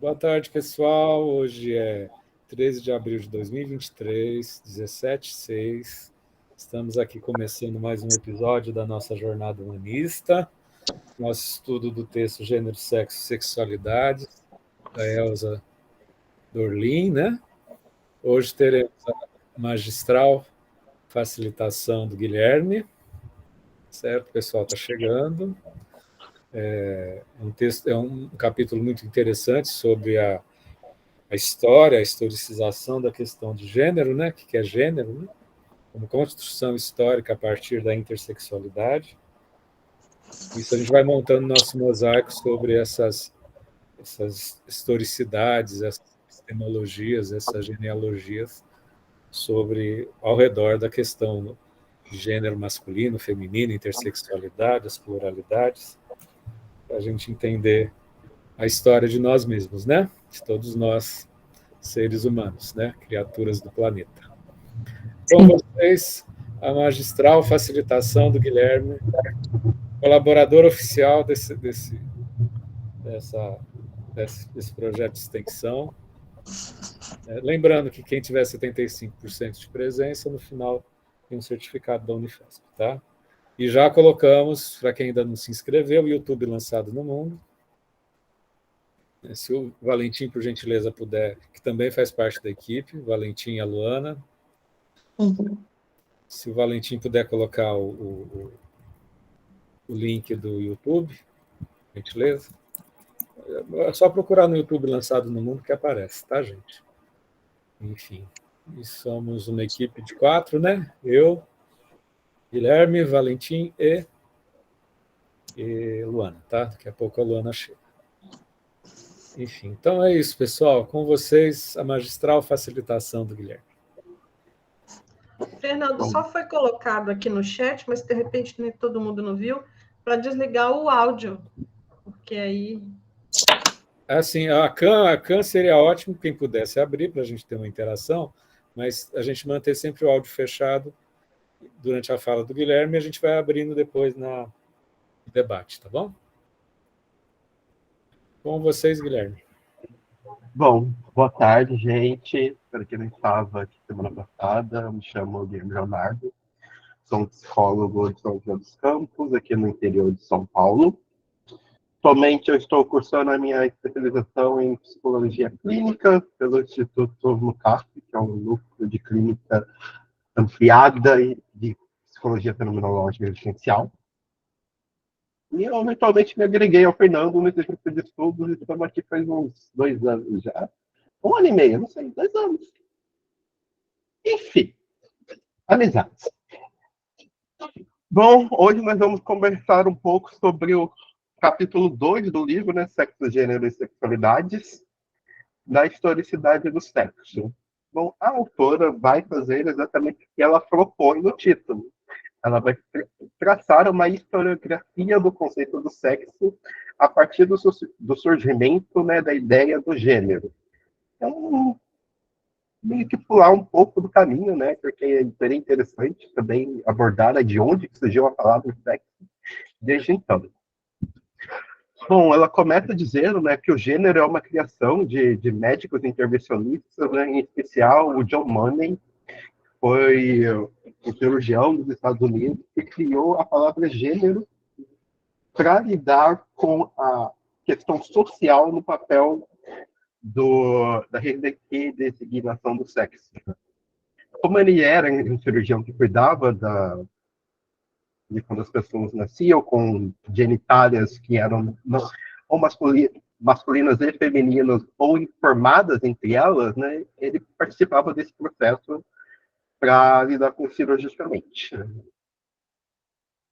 Boa tarde, pessoal. Hoje é 13 de abril de 2023, 17h06. Estamos aqui começando mais um episódio da nossa jornada humanista, nosso estudo do texto Gênero, Sexo e Sexualidade, da Elza Dorlin, né? Hoje teremos a magistral facilitação do Guilherme, certo? O pessoal está chegando. É um capítulo muito interessante sobre a história, a historicização da questão de gênero, né? O que é gênero, né? Como construção histórica a partir da intersexualidade. Isso a gente vai montando nosso mosaico sobre essas historicidades, essas epistemologias, essas genealogias sobre ao redor da questão de gênero masculino, feminino, intersexualidade, as pluralidades, para a gente entender a história de nós mesmos, né? De todos nós, seres humanos, né? Criaturas do planeta. Com vocês, a magistral facilitação do Guilherme, colaborador oficial desse projeto de extensão. Lembrando que quem tiver 75% de presença, no final tem um certificado da Unifesp, tá? E já colocamos, para quem ainda não se inscreveu, o YouTube lançado no mundo. Se o Valentim, por gentileza, puder, que também faz parte da equipe, o Valentim e a Luana. Se o Valentim puder colocar o link do YouTube, por gentileza. É só procurar no YouTube Lançado no Mundo que aparece, tá, gente? Enfim, e somos uma equipe de 4, né? Eu, Guilherme, Valentim e Luana, tá? Daqui a pouco a Luana chega. Enfim, então é isso, pessoal. Com vocês, a magistral facilitação do Guilherme. Fernando, só foi colocado aqui no chat, mas de repente nem todo mundo não viu, para desligar o áudio, porque aí... Assim, a Can seria ótimo quem pudesse abrir para a gente ter uma interação, mas a gente manter sempre o áudio fechado durante a fala do Guilherme e a gente vai abrindo depois no debate, tá bom? Com vocês, Guilherme. Bom, boa tarde, gente. Para quem não estava aqui semana passada, me chamo Guilherme Leonardo, sou um psicólogo de São José dos Campos, aqui no interior de São Paulo. Atualmente eu estou cursando a minha especialização em psicologia clínica pelo Instituto NUCAF, que é um núcleo de clínica ampliada e de psicologia fenomenológica existencial. E eu eventualmente me agreguei ao Fernando nesse grupo de estudos e estamos aqui faz uns 2 anos já. 1 ano e meio, não sei, 2 anos. Enfim, amizades. Bom, hoje nós vamos conversar um pouco sobre o capítulo 2 do livro, né, Sexo, Gênero e Sexualidades, da historicidade do sexo. Bom, a autora vai fazer exatamente o que ela propõe no título. Ela vai traçar uma historiografia do conceito do sexo a partir do surgimento, né, da ideia do gênero. Então, meio que pular um pouco do caminho, né, porque é bem interessante também abordar de onde surgiu a palavra sexo desde então. Bom, ela começa dizendo, né, que o gênero é uma criação de médicos intervencionistas, né, em especial o John Money, foi um cirurgião dos Estados Unidos que criou a palavra gênero para lidar com a questão social no papel da redesignação do sexo. Como ele era um cirurgião que cuidava de quando as pessoas nasciam com genitálias que eram ou masculinas e femininas ou informadas entre elas, né, ele participava desse processo para lidar com cirurgicamente.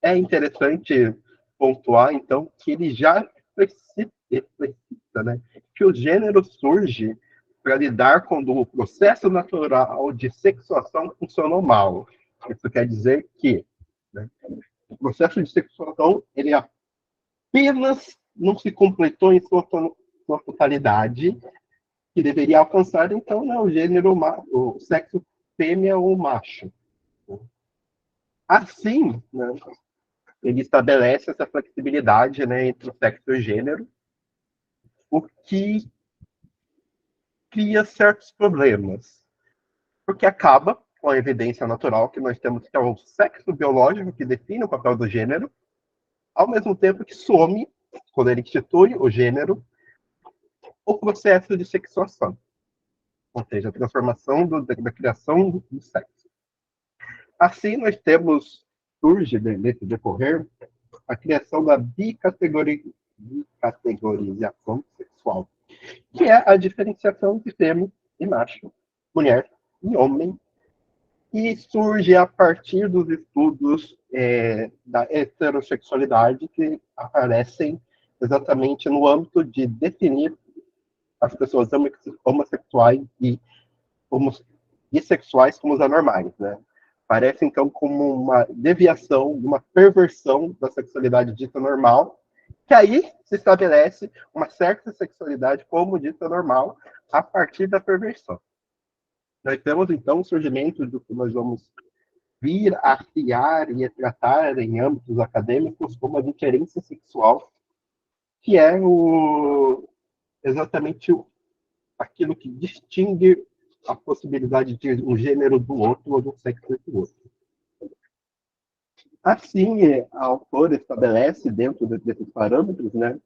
É interessante pontuar, então, que ele já explicita, né, que o gênero surge para lidar com o processo natural de sexuação funcionou mal. Isso quer dizer que, né, o processo de sexuação ele apenas não se completou em sua totalidade, que deveria alcançar, então, né, o gênero, o sexo fêmea ou macho. Assim, né, ele estabelece essa flexibilidade, né, entre o sexo e o gênero, o que cria certos problemas, porque acaba com a evidência natural que nós temos, que é o sexo biológico que define o papel do gênero, ao mesmo tempo que some, quando ele institui o gênero, o processo de sexuação, ou seja, a transformação da criação do sexo. Assim, nós temos, surge nesse decorrer, a criação da bicategorização sexual, que é a diferenciação de fêmea e macho, mulher e homem, e surge a partir dos estudos da heterossexualidade que aparecem exatamente no âmbito de definir as pessoas homossexuais e bissexuais como os anormais, né? Parece, então, como uma deviação, uma perversão da sexualidade dita normal, que aí se estabelece uma certa sexualidade como dita normal a partir da perversão. Nós temos, então, o surgimento do que nós vamos vir a criar e a tratar em âmbitos acadêmicos como a diferença sexual, que é exatamente aquilo que distingue a possibilidade de um gênero do outro ou de um sexo do outro. Assim, a autora estabelece, dentro desses parâmetros, né,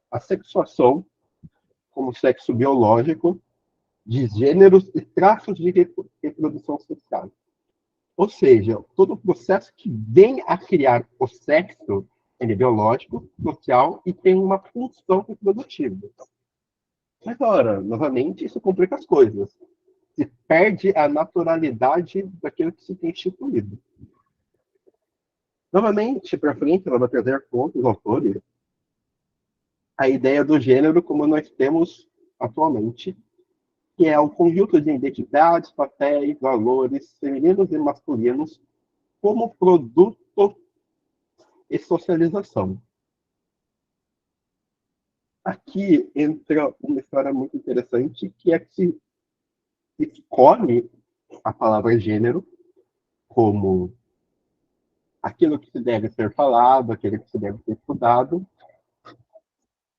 a sexuação como sexo biológico de gêneros e traços de reprodução social. Ou seja, todo o processo que vem a criar o sexo, ele é biológico, social e tem uma função reprodutiva. Mas, ora, novamente, isso complica as coisas. Se perde a naturalidade daquilo que se tem instituído. Novamente, para frente, ela vai trazer com outros autores a ideia do gênero como nós temos atualmente, que é o conjunto de identidades, papéis, valores femininos e masculinos como produto e socialização. Aqui entra uma história muito interessante, que é que se escolhe a palavra gênero como aquilo que se deve ser falado, aquilo que se deve ser estudado,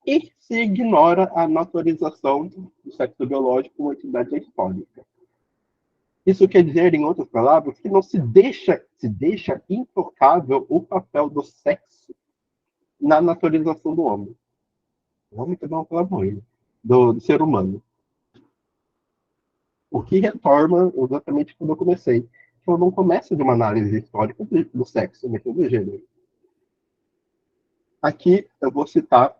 e se ignora a naturalização do sexo biológico como entidade histórica. Isso quer dizer, em outras palavras, que não se deixa intocável o papel do sexo na naturalização do homem. O homem também é uma palavra ruim, do ser humano. O que retorna exatamente quando eu comecei. Eu não começo de uma análise histórica do sexo, mas do gênero. Aqui eu vou citar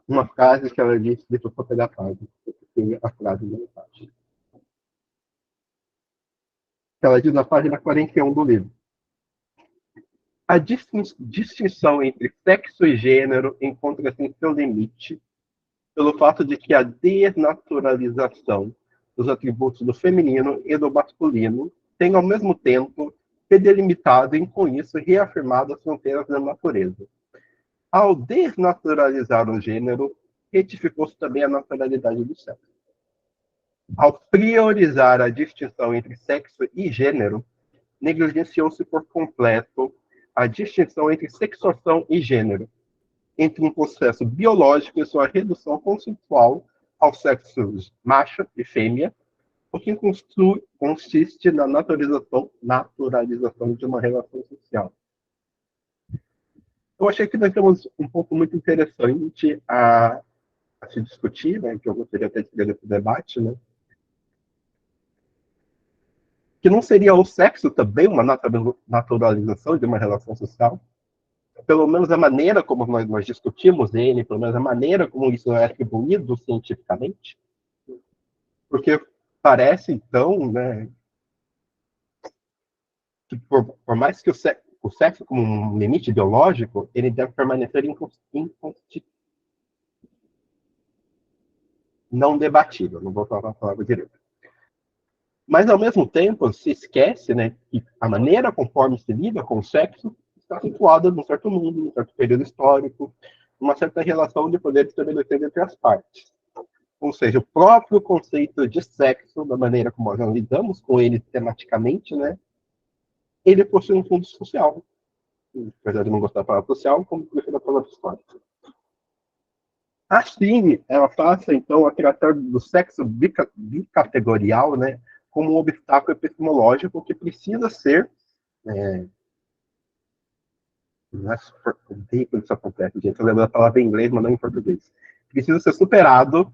uma frase que ela disse, depois eu vou pegar a frase, a frase da metade. Ela diz na página 41 do livro. A distinção entre sexo e gênero encontra-se em seu limite pelo fato de que a desnaturalização dos atributos do feminino e do masculino tem, ao mesmo tempo, delimitado e, com isso, reafirmado as fronteiras da natureza. Ao desnaturalizar o gênero, retificou-se também a naturalidade do sexo. Ao priorizar a distinção entre sexo e gênero, negligenciou-se por completo a distinção entre sexuação e gênero, entre um processo biológico e sua redução conceitual aos sexos macho e fêmea, o que consiste na naturalização de uma relação social. Eu achei que nós temos um ponto muito interessante a se discutir, né, que eu gostaria até de ter esse debate, né, que não seria o sexo também uma naturalização de uma relação social? Pelo menos a maneira como nós discutimos ele, pelo menos a maneira como isso é atribuído cientificamente, porque parece, então, né, que por mais que o sexo como um limite ideológico, ele deve permanecer não debatível, não vou falar a palavra direita. Mas, ao mesmo tempo, se esquece, né, que a maneira conforme se lida com o sexo está situada num certo mundo, num certo período histórico, uma certa relação de poder estabelecida entre as partes. Ou seja, o próprio conceito de sexo, da maneira como nós lidamos com ele tematicamente, né, ele possui um fundo social. Apesar de não gostar da palavra social, como prefiro a palavra histórica. Assim, ela passa, então, a tratar do sexo bicategorial, né, como um obstáculo epistemológico que precisa ser não é veículo isso completo, gente. Eu lembro da palavra em inglês, mas não em português. Precisa ser superado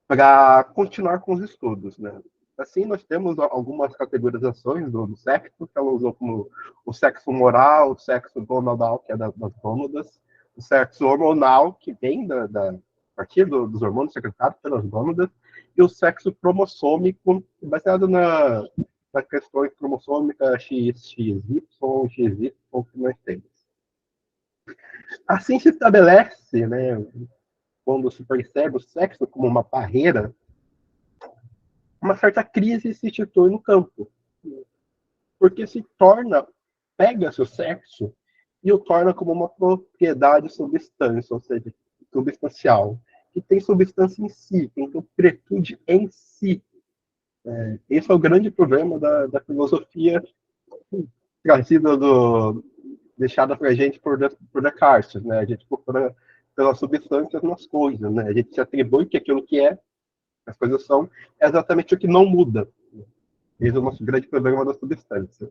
para continuar com os estudos, né? Assim, nós temos algumas categorizações do sexo, que ela usou como o sexo moral, o sexo gonadal, que é das gônadas, o sexo hormonal, que vem a partir dos hormônios secretados pelas gônadas, e o sexo cromossômico, baseado na questões cromossômicas XY, XY que nós temos. Assim se estabelece, né, quando se percebe o sexo como uma barreira, uma certa crise se institui no campo, porque se torna, pega-se o sexo e o torna como uma propriedade substância, ou seja, substancial, que tem substância em si, tem concretude em si. Esse é o grande problema da filosofia trazida deixada para a gente por Descartes, né? A gente procura pelas substâncias nas coisas, né? A gente se atribui que aquilo que é, as coisas são, é exatamente o que não muda. Esse é o nosso grande problema da substância.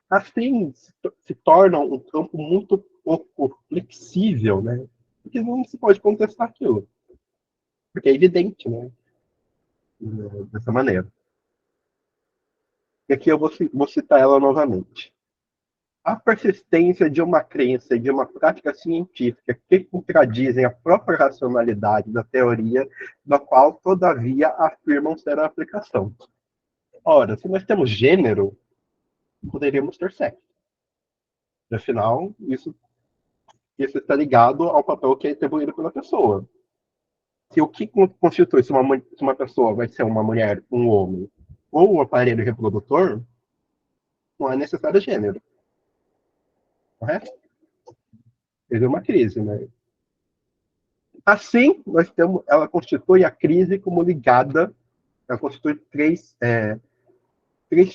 Assim, se torna um campo muito pouco flexível, né? Porque não se pode contestar aquilo. Porque é evidente, né? Dessa maneira. E aqui eu vou citar ela novamente. A persistência de uma crença e de uma prática científica que contradizem a própria racionalidade da teoria, da qual, todavia, afirmam ser a aplicação. Ora, se nós temos gênero, poderíamos ter sexo. Afinal, isso está ligado ao papel que é atribuído pela pessoa. Se o que constitui se uma pessoa vai ser uma mulher, um homem, ou um aparelho reprodutor, não é necessário gênero. Correto? Teve uma crise, né? Assim, nós temos, ela constitui a crise como ligada, ela constitui três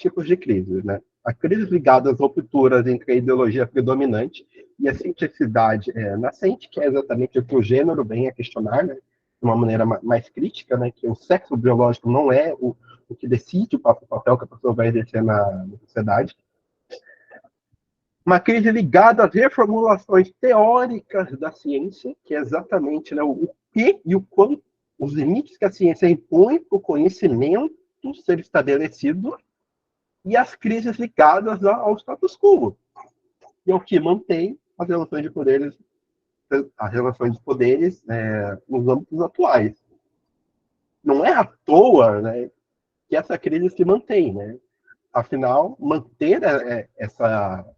tipos de crise, né? A crise ligada às rupturas entre a ideologia predominante e a cientificidade nascente, que é exatamente o que o gênero vem a questionar, né? De uma maneira mais crítica, né? Que o sexo biológico não é o que decide o papel que a pessoa vai exercer na sociedade. Uma crise ligada às reformulações teóricas da ciência, que é exatamente, né, o que e o quanto, os limites que a ciência impõe para o conhecimento ser estabelecido, e as crises ligadas ao status quo, que é o que mantém as relações de poderes nos âmbitos atuais. Não é à toa, né, que essa crise se mantém, né? Afinal, manter essa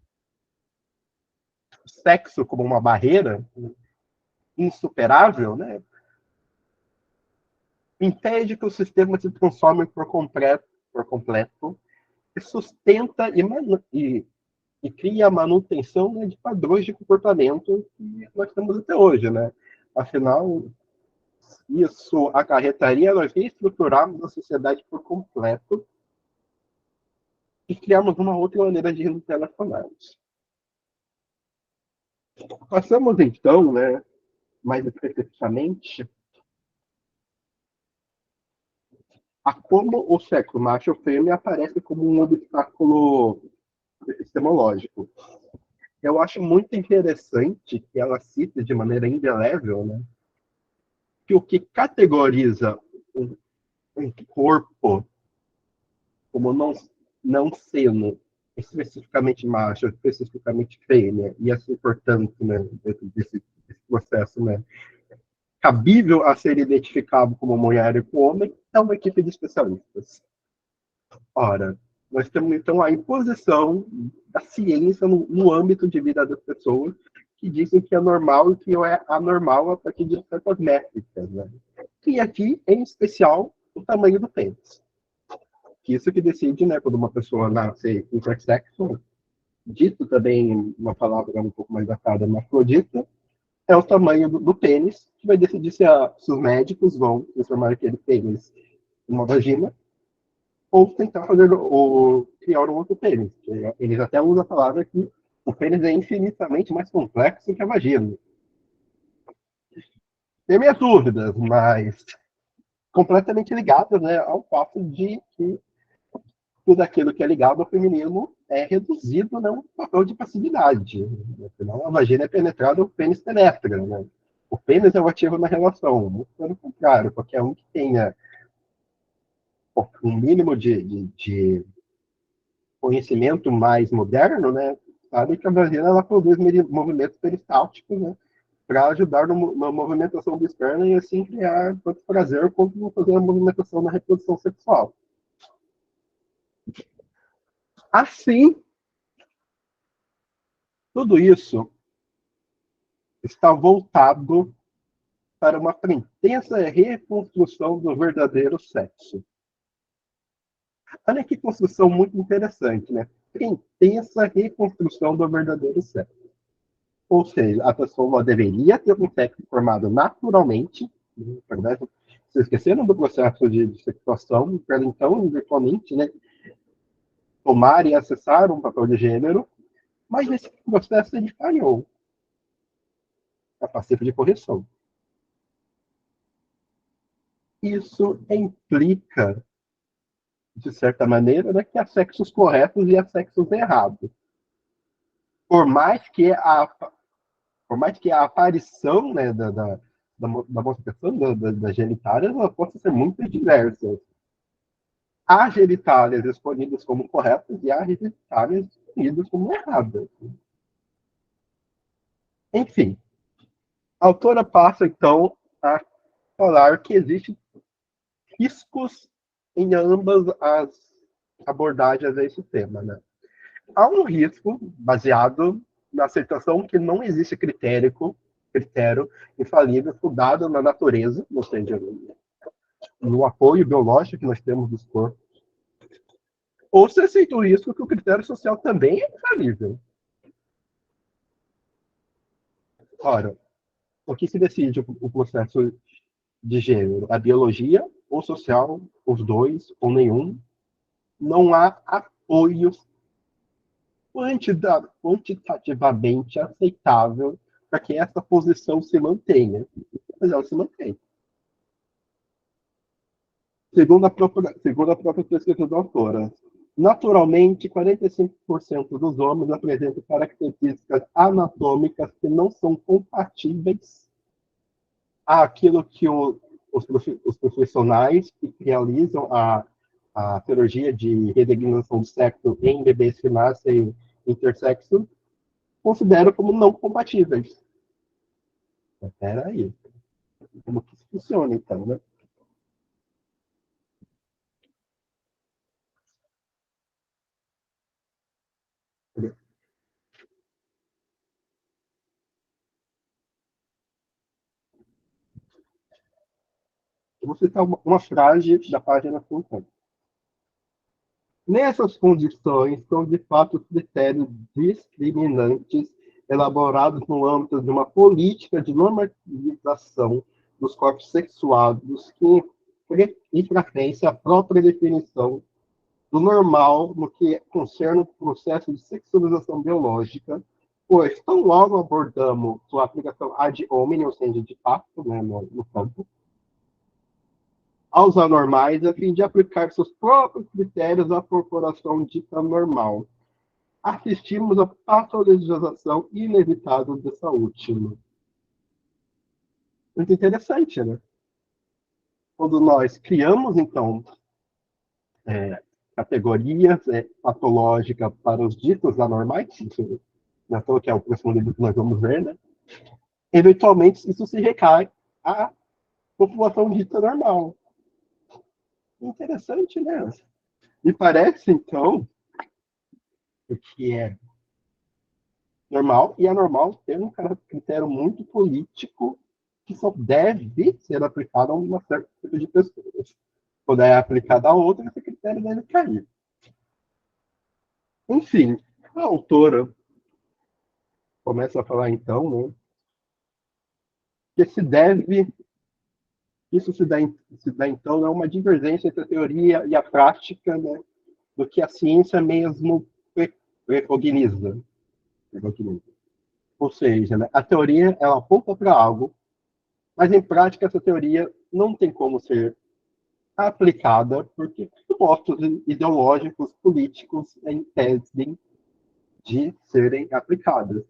sexo como uma barreira insuperável, né, impede que o sistema se transforme por completo e sustenta e cria a manutenção, né, de padrões de comportamento que nós temos até hoje, né? Afinal, isso acarretaria nós reestruturarmos a sociedade por completo e criarmos uma outra maneira de nos relacionarmos. Passamos, então, né, mais especificamente, a como o sexo macho ou fêmea aparece como um obstáculo epistemológico. Eu acho muito interessante que ela cita de maneira indelével, né, que o que categoriza um corpo como não sendo especificamente macho, especificamente fêmea, e assim, portanto, né, dentro desse processo, né, cabível a ser identificado como mulher e como homem, é uma equipe de especialistas. Ora, nós temos, então, a imposição da ciência no âmbito de vida das pessoas, que dizem que é normal e que é anormal a partir de certas métricas, né? E aqui, em especial, o tamanho do pênis. Isso que decide, né, quando uma pessoa nasce intersexo, dito também uma palavra um pouco mais datada, hermafrodita, é o tamanho do pênis, que vai decidir se os médicos vão transformar aquele pênis em uma vagina ou tentar criar um outro pênis. Eles até usam a palavra que o pênis é infinitamente mais complexo que a vagina. tenho minhas dúvidas, mas completamente ligado, né, ao fato de que tudo aquilo que é ligado ao feminino é reduzido a um papel de passividade. Afinal, a vagina é penetrada, o pênis penetra. Né? O pênis é o ativo na relação. Muito pelo contrário, qualquer um que tenha um mínimo de conhecimento mais moderno, né, sabe que a vagina ela produz movimentos peristálticos, né, para ajudar na movimentação do esperma e assim criar tanto prazer quanto fazer a movimentação na reprodução sexual. Assim, tudo isso está voltado para uma intensa reconstrução do verdadeiro sexo. Olha que construção muito interessante, né? Intensa reconstrução do verdadeiro sexo. Ou seja, a pessoa deveria ter um sexo formado naturalmente, né? Se esqueceram do processo de sexuação, para então, virtualmente, né, tomar e acessar um papel de gênero, mas esse processo ele falhou. É passivo de correção. Isso implica, de certa maneira, né, que há sexos corretos e há sexos errados. Por mais que a aparição, né, da modificação da genitália ela possa ser muito diversa. Há genitálias escolhidas como corretas e há genitálias escolhidas como erradas. Enfim, a autora passa, então, a falar que existem riscos em ambas as abordagens a esse tema. Né? Há um risco baseado na aceitação que não existe critério infalível fundado na natureza, ou seja, no apoio biológico que nós temos dos corpos, ou se aceita o risco que o critério social também é infalível. Ora, o que se decide o processo de gênero? A biologia ou social, os dois ou nenhum? Não há apoio quantitativamente aceitável para que essa posição se mantenha. Mas ela se mantém. Segundo a própria pesquisa da autora, naturalmente, 45% dos homens apresentam características anatômicas que não são compatíveis àquilo que os profissionais que realizam a cirurgia de redesignação do sexo em bebês que nascem intersexo consideram como não compatíveis. Espera aí. Como que isso funciona, então, né? Eu vou citar uma frase da página 50. Nessas condições, são de fato critérios discriminantes elaborados no âmbito de uma política de normalização dos corpos sexuados que enfraquece a própria definição do normal no que concerne o processo de sexualização biológica, pois tão logo abordamos sua aplicação ad hominem, ou seja, de fato, né, no campo, aos anormais, a fim de aplicar seus próprios critérios à corporação dita normal. Assistimos à patologização inevitável dessa última. Muito interessante, né? Quando nós criamos, então, categorias patológicas para os ditos anormais, que é o próximo livro que nós vamos ver, né? Eventualmente, isso se recai à população dita normal. Interessante, né? Me parece, então, que é normal e anormal tem um critério muito político que só deve ser aplicado a uma certa tipo de pessoas. Quando é aplicado a outra, esse critério deve cair. Enfim, a autora começa a falar, então, né, que isso se dá, então, a uma divergência entre a teoria e a prática, né, do que a ciência mesmo preconiza. Ou seja, né, a teoria ela aponta para algo, Mas, em prática, essa teoria não tem como ser aplicada, porque postos ideológicos, políticos, impedem de serem aplicadas.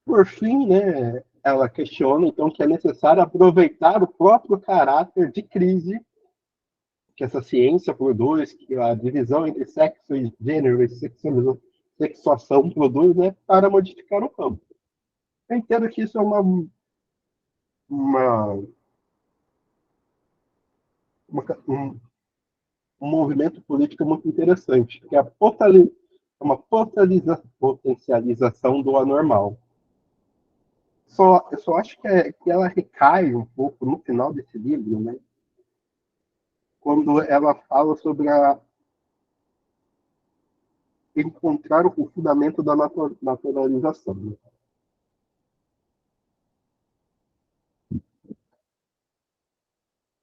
Por fim, né, ela questiona, então, que é necessário aproveitar o próprio caráter de crise que essa ciência produz, que a divisão entre sexo e gênero e sexuação produz, né, para modificar o campo. Eu entendo que isso é uma, um, um movimento político muito interessante, que é uma potencialização do anormal. Eu só acho que ela recai um pouco no final desse livro, né, quando ela fala sobre encontrar o fundamento da naturalização. Né?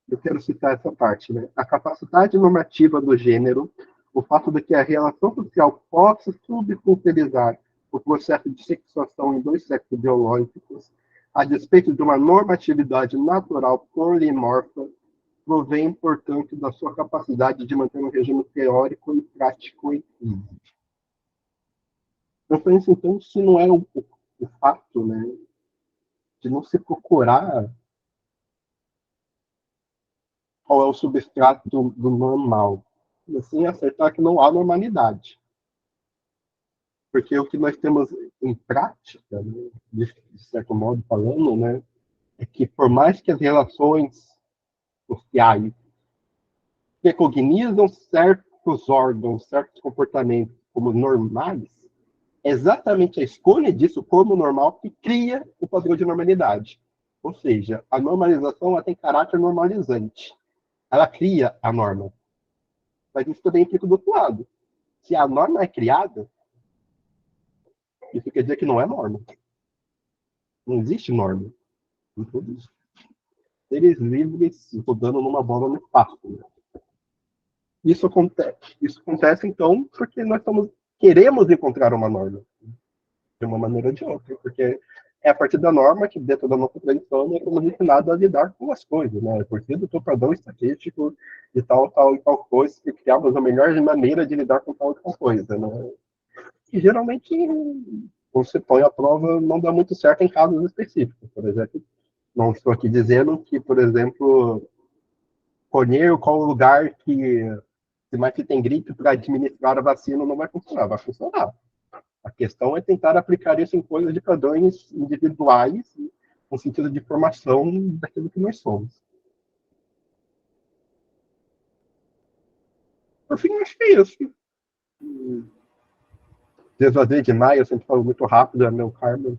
Eu quero citar essa parte. Né? A capacidade normativa do gênero, o fato de que a relação social possa subculturizar o processo de sexuação em dois sexos biológicos, a despeito de uma normatividade natural polimorfa, provém, portanto, da sua capacidade de manter um regime teórico e prático em si. Eu penso, então, se não era o fato, né, de não se procurar qual é o substrato do normal, e assim acertar que não há normalidade. Porque o que nós temos em prática, né, de certo modo falando, né, é que por mais que as relações sociais recognizam certos órgãos, certos comportamentos como normais, é exatamente a escolha disso como normal que cria o padrão de normalidade. Ou seja, a normalização ela tem caráter normalizante. Ela cria a norma. Mas isso também implica do outro lado. Se a norma é criada, isso quer dizer que não é norma. Não existe norma. Em tudo isso. Seres livres rodando numa bola no espaço. Né? Isso acontece, então, porque nós queremos encontrar uma norma. De uma maneira ou de outra. Porque é a partir da norma que, dentro da nossa tradição, nós somos ensinados a lidar com as coisas. Né? A partir do teu padrão estatístico de tal e tal coisa, que criamos a melhor maneira de lidar com tal e tal coisa. Né? E geralmente, quando você põe a prova, não dá muito certo em casos específicos. Por exemplo, não estou aqui dizendo que, por exemplo, escolher qual lugar que se mais que tem gripe para administrar a vacina não vai funcionar. Vai funcionar. A questão é tentar aplicar isso em coisas de padrões individuais, no sentido de formação daquilo que nós somos. Por fim, acho que é isso. Desvazei demais, eu sempre falo muito rápido, é meu karma.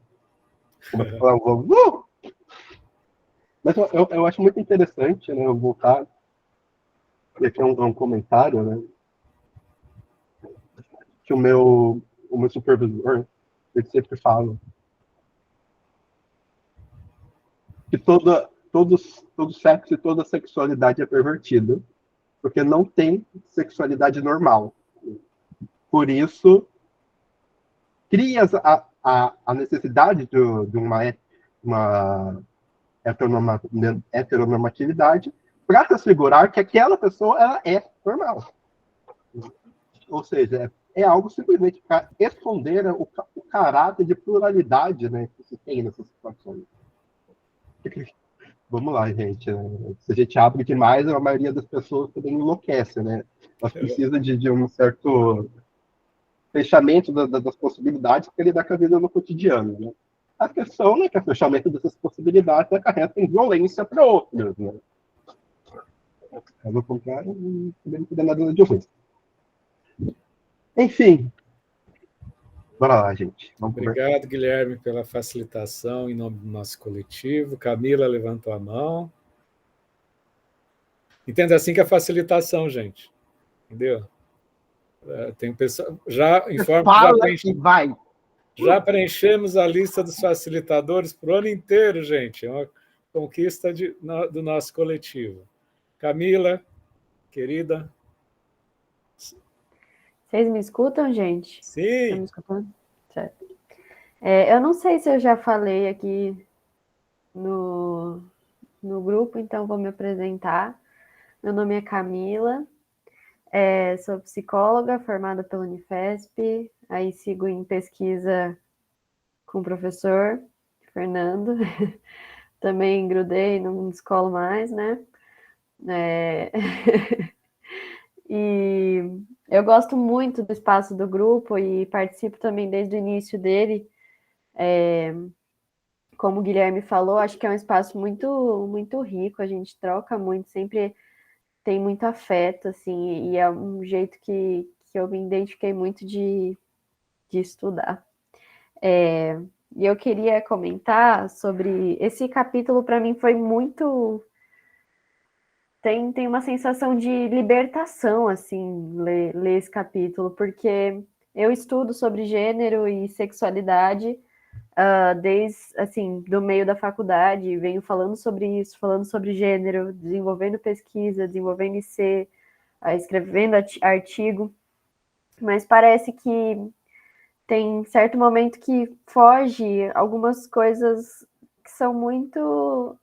Começa a falar Mas eu acho muito interessante, né, eu voltar, e aqui é um comentário, né, que o meu supervisor, ele sempre fala que todo sexo e toda sexualidade é pervertida, porque não tem sexualidade normal. Por isso, cria a necessidade de uma heteronormatividade para se assegurar que aquela pessoa ela é normal. Ou seja, é algo simplesmente para esconder o caráter de pluralidade, né, que se tem nessas situações. Vamos lá, gente. Se a gente abre demais, a maioria das pessoas também enlouquece, né? Elas precisam de um certo fechamento das possibilidades para lidar com a vida no cotidiano. Né? A questão é que o fechamento dessas possibilidades acarreta em violência para outras. Né? Caso contrário, não podemos ter nada de ruim. Enfim, bora lá, gente. Vamos Obrigado, Guilherme, pela facilitação em nome do nosso coletivo. Camila levantou a mão. Entenda assim que é facilitação, gente. Entendeu? Tem pessoa, já informo que já preenchemos a lista dos facilitadores para o ano inteiro, gente. É uma conquista do nosso coletivo. Camila, querida. Vocês me escutam, gente? Sim. Estão me escutando? Certo. Eu não sei se eu já falei aqui no grupo, então vou me apresentar. Meu nome é Camila, sou psicóloga formada pela Unifesp, aí sigo em pesquisa com o professor Fernando, também grudei, não descolo mais, né? E eu gosto muito do espaço do grupo e participo também desde o início dele. Como o Guilherme falou, acho que é um espaço muito, muito rico, a gente troca muito, sempre tem muito afeto, assim, e é um jeito que eu me identifiquei muito de estudar. E eu queria comentar sobre esse capítulo, para mim foi muito. Tem uma sensação de libertação, assim, ler esse capítulo, porque eu estudo sobre gênero e sexualidade desde, assim, do meio da faculdade, venho falando sobre isso, falando sobre gênero, desenvolvendo pesquisa, desenvolvendo IC, escrevendo artigo, mas parece que tem certo momento que foge algumas coisas que são muito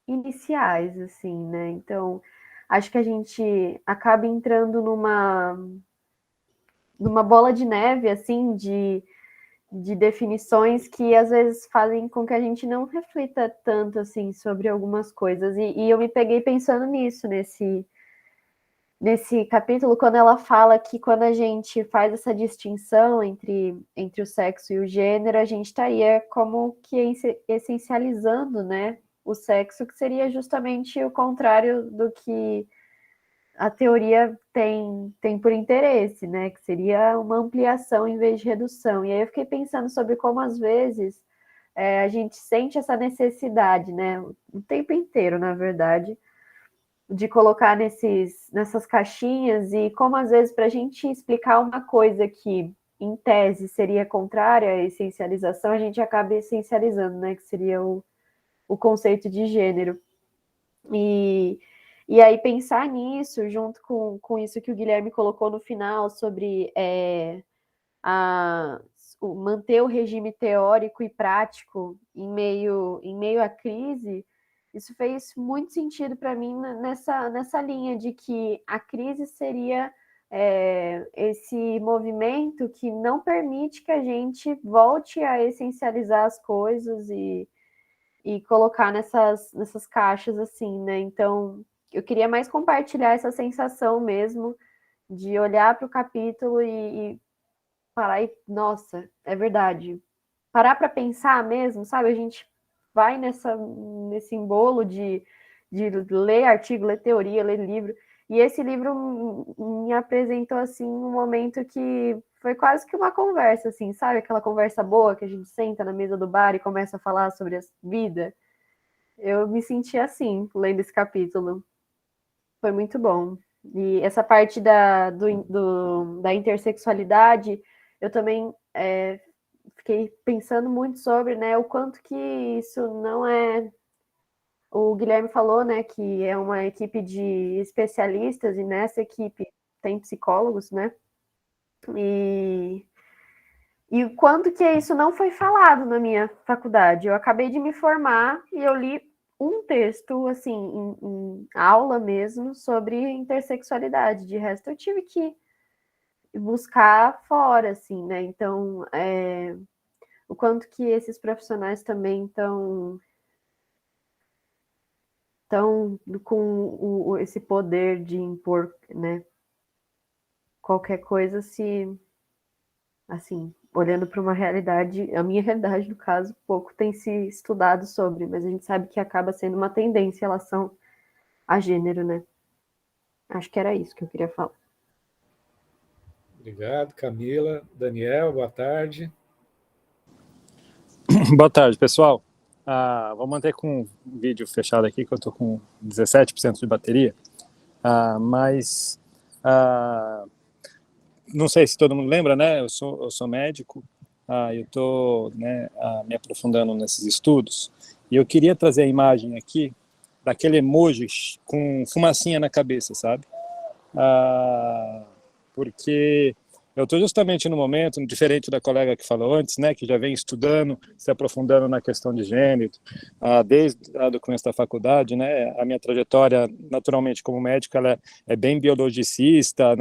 iniciais, assim, né? Então, acho que a gente acaba entrando numa bola de neve, assim, de definições que às vezes fazem com que a gente não reflita tanto, assim, sobre algumas coisas. E eu me peguei pensando nisso, nesse capítulo, quando ela fala que quando a gente faz essa distinção entre o sexo e o gênero, a gente estaria como que essencializando, né, o sexo, que seria justamente o contrário do que a teoria tem por interesse, né, que seria uma ampliação em vez de redução. E aí eu fiquei pensando sobre como, às vezes, a gente sente essa necessidade, né, o tempo inteiro, na verdade, de colocar nessas caixinhas, e como às vezes para a gente explicar uma coisa que em tese seria contrária à essencialização, a gente acaba essencializando, né, que seria o conceito de gênero. E aí pensar nisso, junto com isso que o Guilherme colocou no final, sobre manter o regime teórico e prático em meio à crise, isso fez muito sentido para mim nessa linha de que a crise seria esse movimento que não permite que a gente volte a essencializar as coisas e colocar nessas caixas, assim, né? Então, eu queria mais compartilhar essa sensação mesmo de olhar para o capítulo e parar e, nossa, é verdade. Parar para pensar mesmo, sabe? A gente vai nesse embolo de ler artigo, ler teoria, ler livro. E esse livro me apresentou, assim, um momento que foi quase que uma conversa, assim, sabe? Aquela conversa boa que a gente senta na mesa do bar e começa a falar sobre a vida. Eu me senti assim, lendo esse capítulo. Foi muito bom. E essa parte da intersexualidade, eu também fiquei pensando muito sobre, né, o quanto que isso não é... O Guilherme falou, né, que é uma equipe de especialistas, e nessa equipe tem psicólogos, né, e o quanto que isso não foi falado na minha faculdade. Eu acabei de me formar e eu li um texto, assim, em aula mesmo, sobre intersexualidade. De resto, eu tive que buscar fora, assim, né? Então, o quanto que esses profissionais também estão com esse poder de impor, né? Qualquer coisa, se, assim, olhando para uma realidade, a minha realidade, no caso, pouco tem se estudado sobre, mas a gente sabe que acaba sendo uma tendência em relação a gênero, né? Acho que era isso que eu queria falar. Obrigado, Camila. Daniel, boa tarde. Boa tarde, pessoal. Vou manter com o vídeo fechado aqui, que eu estou com 17% de bateria. Mas não sei se todo mundo lembra, né? Eu sou médico. Eu estou, né, me aprofundando nesses estudos. E eu queria trazer a imagem aqui daquele emoji com fumacinha na cabeça, sabe? Porque Eu estou justamente no momento, diferente da colega que falou antes, né, que já vem estudando, se aprofundando na questão de gênero, desde o começo da faculdade, né, a minha trajetória, naturalmente, como médico, ela é bem biologicista,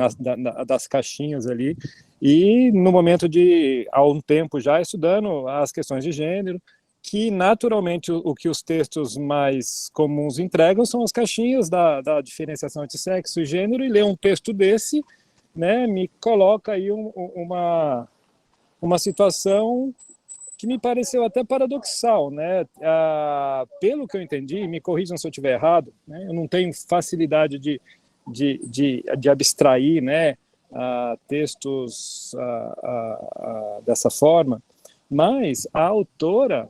das caixinhas ali, e no momento há um tempo já estudando as questões de gênero, que naturalmente o que os textos mais comuns entregam são as caixinhas da diferenciação entre sexo e gênero, e ler um texto desse, né, me coloca aí uma situação que me pareceu até paradoxal, né? Pelo que eu entendi, me corrijam se eu estiver errado, né? Eu não tenho facilidade de abstrair, né, textos dessa forma, mas a autora,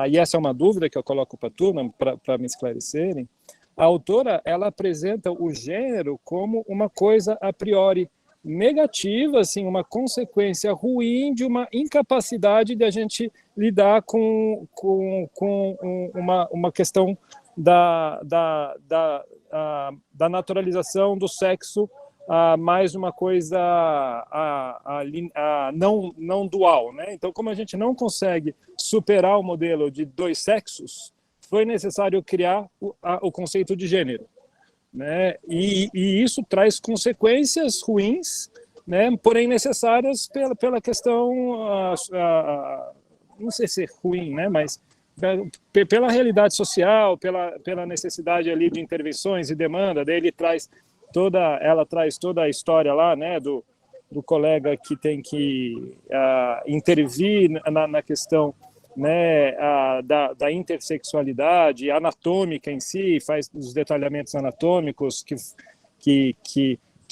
e essa é uma dúvida que eu coloco para a turma, para me esclarecerem, a autora, ela apresenta o gênero como uma coisa a priori negativa, assim, uma consequência ruim de uma incapacidade de a gente lidar com uma questão da naturalização do sexo, mais uma coisa não dual, né? Então, como a gente não consegue superar o modelo de dois sexos, foi necessário criar o conceito de gênero, né? E isso traz consequências ruins, né? Porém necessárias pela questão, não sei se é ruim, né? Mas pela realidade social, pela necessidade ali de intervenções e demanda. Daí ela traz toda a história lá, né? Do colega que tem que intervir na questão, né, da intersexualidade anatômica em si, faz os detalhamentos anatômicos que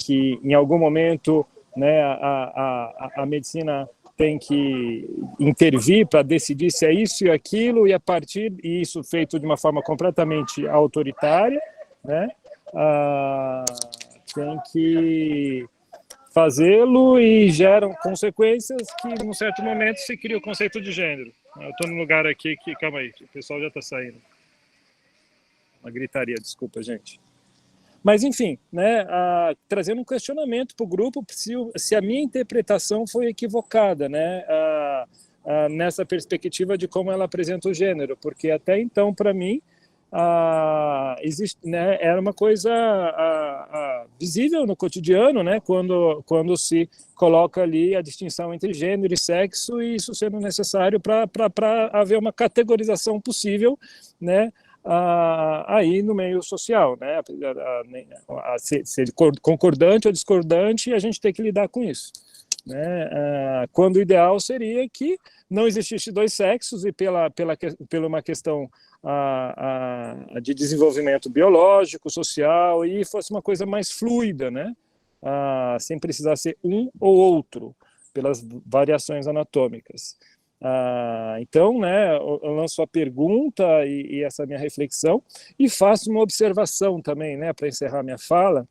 em algum momento, né, a medicina tem que intervir para decidir se é isso e aquilo, e isso feito de uma forma completamente autoritária, né, tem que fazê-lo e geram consequências que, num certo momento, se cria o conceito de gênero. Eu estou num lugar aqui que... Calma aí, o pessoal já está saindo. Uma gritaria, desculpa, gente. Mas, enfim, né, trazendo um questionamento para o grupo se a minha interpretação foi equivocada, né, nessa perspectiva de como ela apresenta o gênero, porque até então, para mim, existe, né, era uma coisa visível no cotidiano, né, quando se coloca ali a distinção entre gênero e sexo, e isso sendo necessário para haver uma categorização possível, né, aí no meio social, né, ser concordante ou discordante, a gente tem que lidar com isso, né, quando o ideal seria que não existisse dois sexos e pela uma questão de desenvolvimento biológico, social, e fosse uma coisa mais fluida, né? Sem precisar ser um ou outro, pelas variações anatômicas. Então, né, eu lanço a pergunta e essa minha reflexão, e faço uma observação também, né, para encerrar minha fala,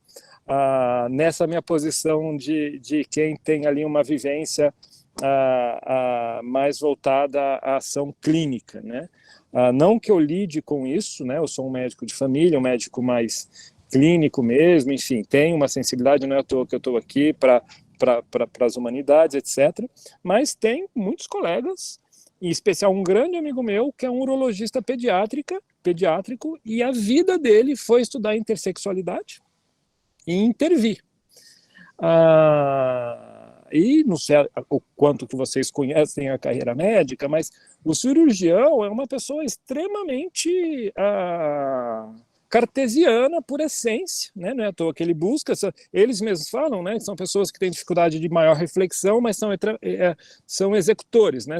nessa minha posição de quem tem ali uma vivência mais voltada à ação clínica, né? Não que eu lide com isso, né? Eu sou um médico de família, um médico mais clínico mesmo, enfim, tenho uma sensibilidade, não é à toa que eu estou aqui para as humanidades, etc. Mas tem muitos colegas, em especial um grande amigo meu, que é um urologista pediátrico, e a vida dele foi estudar intersexualidade e intervir. E não sei o quanto que vocês conhecem a carreira médica, mas o cirurgião é uma pessoa extremamente cartesiana por essência, né? Não é à toa que ele busca, eles mesmos falam, né, que são pessoas que têm dificuldade de maior reflexão, mas são executores, né?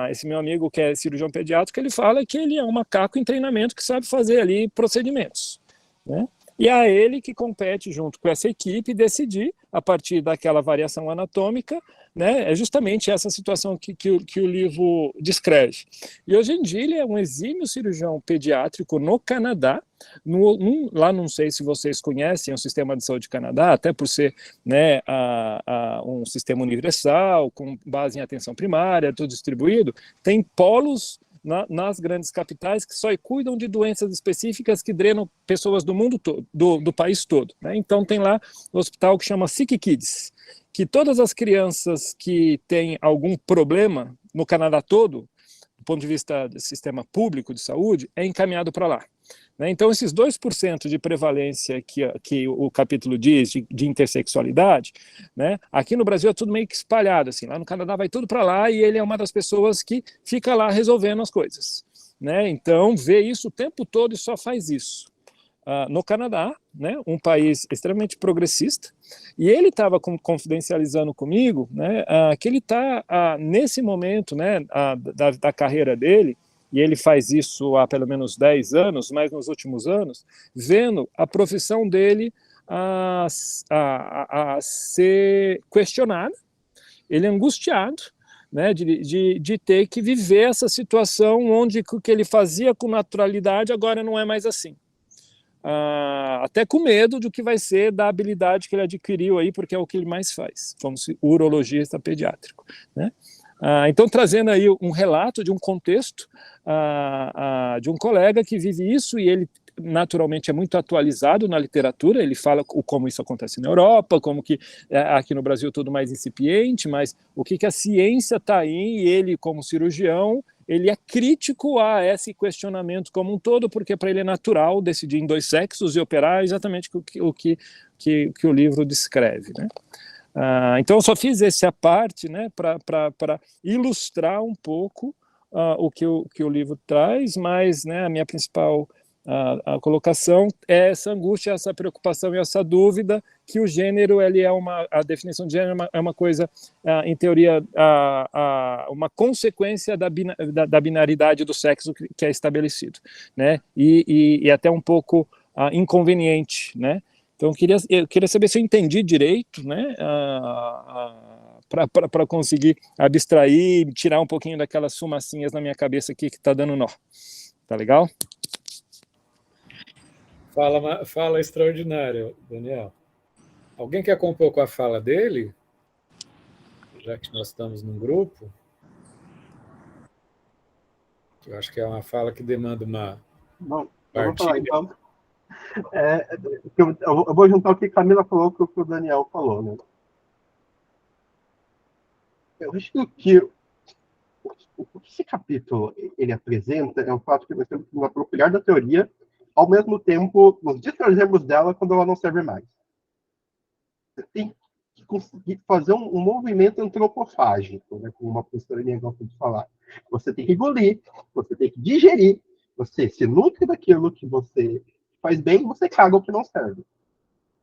Esse meu amigo que é cirurgião pediátrico, ele fala que ele é um macaco em treinamento que sabe fazer ali procedimentos, né? E a ele que compete junto com essa equipe decidir, a partir daquela variação anatômica, né, é justamente essa situação que o livro descreve. E hoje em dia ele é um exímio cirurgião pediátrico no Canadá, lá não sei se vocês conhecem o Sistema de Saúde do Canadá, até por ser, né, um sistema universal, com base em atenção primária, tudo distribuído, tem polos nas grandes capitais que só cuidam de doenças específicas que drenam pessoas do mundo todo, do país todo, né? Então tem lá o hospital que chama Sick Kids, que todas as crianças que têm algum problema no Canadá todo, do ponto de vista do sistema público de saúde, é encaminhado para lá. Então, esses 2% de prevalência que o capítulo diz de intersexualidade, né, aqui no Brasil é tudo meio que espalhado, assim, lá no Canadá vai tudo para lá e ele é uma das pessoas que fica lá resolvendo as coisas. Né? Então, vê isso o tempo todo e só faz isso. No Canadá, né, um país extremamente progressista, e ele estava confidencializando comigo, né, que ele está, nesse momento, né, da carreira dele, e ele faz isso há pelo menos 10 anos, mas nos últimos anos, vendo a profissão dele a ser questionada, ele é angustiado, né, de ter que viver essa situação onde o que ele fazia com naturalidade agora não é mais assim. Até com medo do que vai ser da habilidade que ele adquiriu aí, porque é o que ele mais faz, como urologista pediátrico, né? Então, trazendo aí um relato de um contexto de um colega que vive isso, e ele naturalmente é muito atualizado na literatura, ele fala como isso acontece na Europa, como que aqui no Brasil é tudo mais incipiente, mas o que a ciência está aí, e ele como cirurgião, ele é crítico a esse questionamento como um todo, porque para ele é natural decidir em 2 sexos e operar exatamente o que o livro descreve, né? Então eu só fiz essa parte, né, para ilustrar um pouco o que o livro traz, mas, né, a minha principal a colocação é essa angústia, essa preocupação e essa dúvida que o gênero, ele é a definição de gênero é uma coisa, em teoria, uma consequência da binaridade do sexo que é estabelecido, né? E até um pouco inconveniente, né? Então, eu queria saber se eu entendi direito, né, para conseguir abstrair, tirar um pouquinho daquelas fumacinhas na minha cabeça aqui que está dando nó. Tá legal? Fala extraordinário, Daniel. Alguém quer compor com a fala dele? Já que nós estamos num grupo. Eu acho que é uma fala que demanda uma Bom, partilha. Eu vou falar, então. Eu vou juntar o que a Camila falou com o que o Daniel falou, né? Eu acho que o que esse capítulo ele apresenta é o fato que nós temos que nos apropriar da teoria, ao mesmo tempo nos desfazermos dela quando ela não serve mais. Você tem que conseguir fazer um movimento antropofágico, né, como uma professora minha gosta de falar. Você tem que engolir, você tem que digerir, você se nutre daquilo que você faz bem, você caga o que não serve.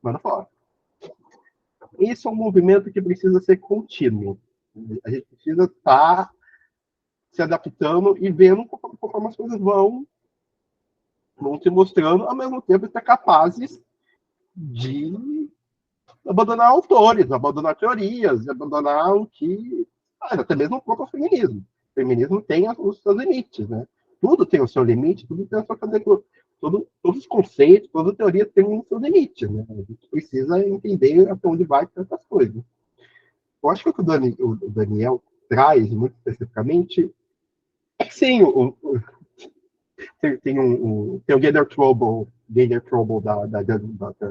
Manda fora. Isso é um movimento que precisa ser contínuo. A gente precisa estar se adaptando e vendo conforme as coisas vão se mostrando, ao mesmo tempo estar capazes de abandonar autores, abandonar teorias, abandonar o que... até mesmo o próprio feminismo. O feminismo tem os seus limites, né? Tudo tem o seu limite, tudo tem a sua cadeia. Todos os conceitos, toda a teoria tem o seu limite, né? A gente precisa entender até onde vai tantas coisas. Eu acho que o que o Daniel traz, muito especificamente, é que sim, tem o Gender Trouble da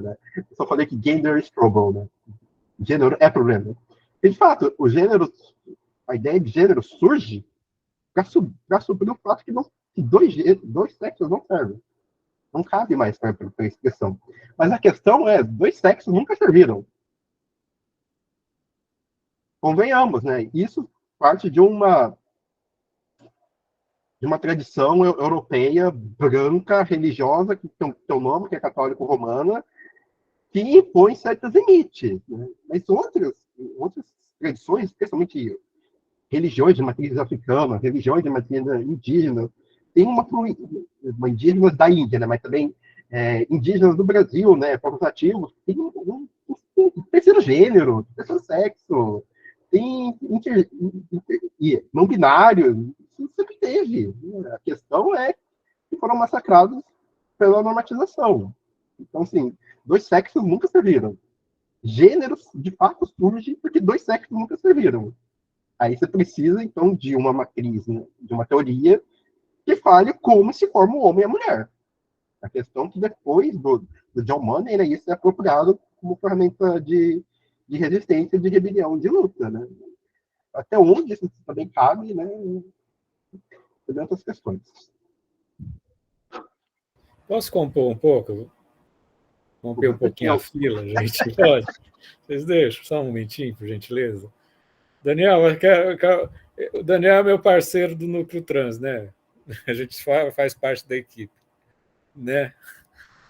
né? Eu só falei que Gender is Trouble, né? Gênero é problema. E, de fato, a ideia de gênero surge para suprir o fato que dois sexos não servem. Não cabe mais para a expressão. Mas a questão é, 2 sexos nunca serviram. Convenhamos, né? Isso parte de uma tradição europeia, branca, religiosa, que tem um nome, que é católico-romana, que impõe certos limites. Né? Mas outras tradições, especialmente religiões de matriz africana, religiões de matriz indígena, tem uma indígenas da Índia, né? Mas também indígenas do Brasil, né? Povos nativos, tem um terceiro gênero, terceiro sexo, tem não binário, isso sempre teve. A questão é que foram massacrados pela normatização. Então, assim, 2 sexos nunca serviram. Gêneros, de fato, surgem porque 2 sexos nunca serviram. Aí você precisa, então, de uma matriz, né, de uma teoria que fale como se forma o homem e a mulher. A questão que depois do John Money, né, isso é apropriado como ferramenta de de resistência, de rebelião, de luta, né? Até onde isso também cabe, né? Tem outras questões. Posso compor um pouco? Romper um pouquinho a fila, gente? Pode? Vocês deixam? Só um momentinho, por gentileza. Daniel, o Daniel é meu parceiro do Núcleo Trans, né? A gente faz parte da equipe, né?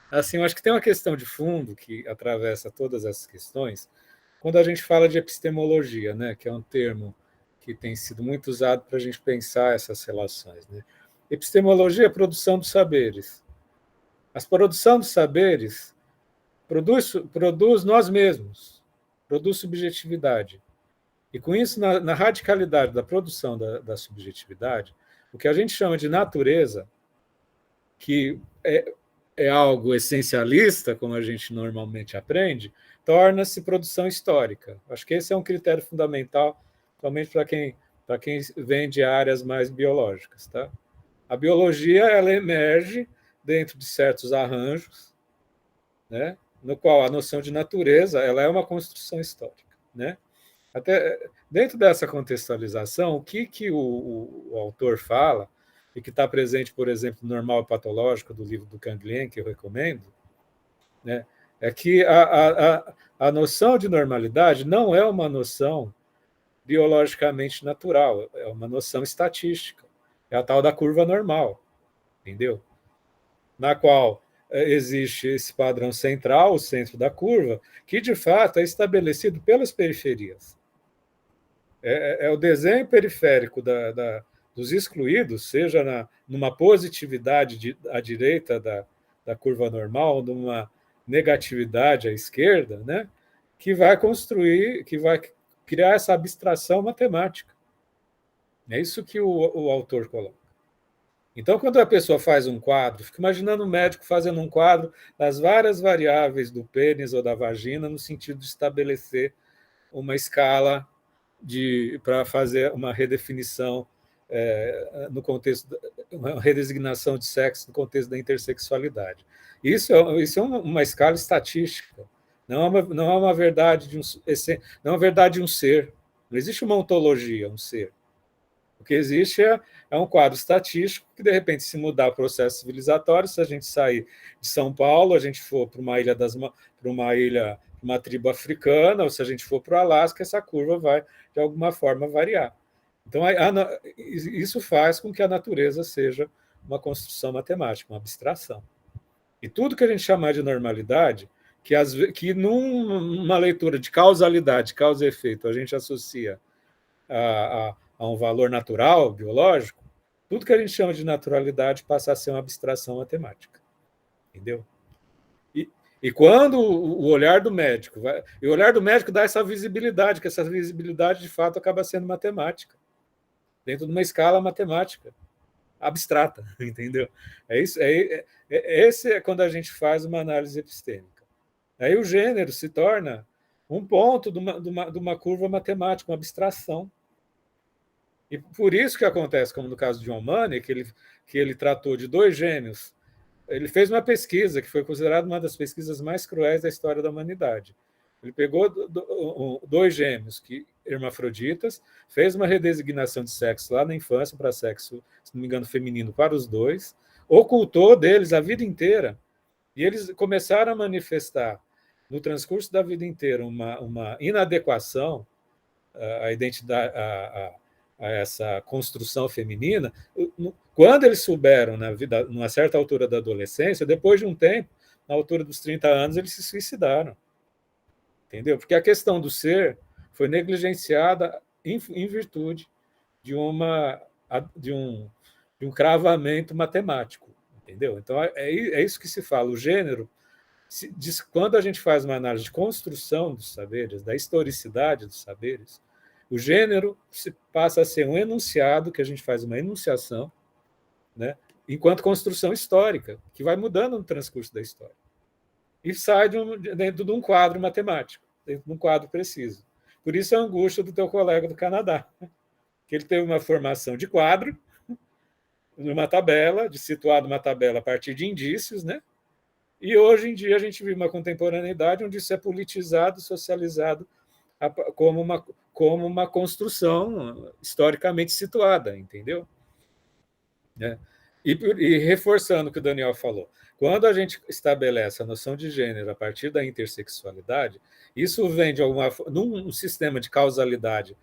Assim, eu acho que tem uma questão de fundo que atravessa todas essas questões, quando a gente fala de epistemologia, né? Que é um termo que tem sido muito usado para a gente pensar essas relações, né? Epistemologia é a produção dos saberes. A produção dos saberes produz nós mesmos, produz subjetividade. E com isso, na radicalidade da produção da subjetividade, o que a gente chama de natureza, que é algo essencialista, como a gente normalmente aprende, torna-se produção histórica. Acho que esse é um critério fundamental, principalmente para quem vem de áreas mais biológicas. Tá? A biologia ela emerge dentro de certos arranjos, né, no qual a noção de natureza ela é uma construção histórica. Né? Até dentro dessa contextualização, o que o autor fala, e que está presente, por exemplo, no Normal e Patológico, do livro do Canguilhem, que eu recomendo, né, é que a noção de normalidade não é uma noção biologicamente natural, é uma noção estatística. É a tal da curva normal, entendeu? Na qual existe esse padrão central, o centro da curva, que de fato é estabelecido pelas periferias. É o desenho periférico dos excluídos, seja numa positividade à direita da curva normal, numa negatividade à esquerda, né, que vai construir, que vai criar essa abstração matemática. É isso que o autor coloca. Então, quando a pessoa faz um quadro, fica imaginando um médico fazendo um quadro das várias variáveis do pênis ou da vagina, no sentido de estabelecer uma escala para fazer uma redefinição no contexto, uma redesignação de sexo no contexto da intersexualidade. Isso é uma escala estatística, não é uma verdade não é uma verdade de um ser. Não existe uma ontologia, um ser. O que existe é um quadro estatístico que, de repente, se mudar o processo civilizatório, se a gente sair de São Paulo, a gente for para uma tribo africana, ou se a gente for para o Alasca, essa curva vai, de alguma forma, variar. Então, isso faz com que a natureza seja uma construção matemática, uma abstração. E tudo que a gente chamar de normalidade, que numa leitura de causalidade, causa e efeito, a gente associa a um valor natural, biológico, tudo que a gente chama de naturalidade passa a ser uma abstração matemática. Entendeu? E quando o olhar do médico o olhar do médico dá essa visibilidade, que essa visibilidade de fato acaba sendo matemática, dentro de uma escala matemática abstrata, entendeu? Esse é quando a gente faz uma análise epistêmica. Aí o gênero se torna um ponto de uma curva matemática, uma abstração. E por isso que acontece, como no caso de John Money, que ele tratou de dois gêmeos. Ele fez uma pesquisa que foi considerada uma das pesquisas mais cruéis da história da humanidade. Ele pegou dois gêmeos hermafroditas, fez uma redesignação de sexo lá na infância para sexo, se não me engano, feminino para os dois, ocultou deles a vida inteira, e eles começaram a manifestar no transcurso da vida inteira uma inadequação à identidade, a essa construção feminina, quando eles souberam, numa certa altura da adolescência, depois de um tempo, na altura dos 30 anos, eles se suicidaram. Entendeu? Porque a questão do ser foi negligenciada em virtude de um cravamento matemático. Entendeu? Então, é isso que se fala. O gênero, quando a gente faz uma análise de construção dos saberes, da historicidade dos saberes, o gênero passa a ser um enunciado, que a gente faz uma enunciação, né, enquanto construção histórica, que vai mudando no transcurso da história. E sai dentro de um quadro matemático, dentro de um quadro preciso. Por isso a angústia do teu colega do Canadá, que ele teve uma formação de quadro, numa tabela, de situar uma tabela a partir de indícios, né? E hoje em dia a gente vive uma contemporaneidade onde isso é politizado, socializado como uma construção historicamente situada, entendeu? E reforçando o que o Daniel falou, quando a gente estabelece a noção de gênero a partir da intersexualidade, isso vem de alguma forma, num sistema de causalidade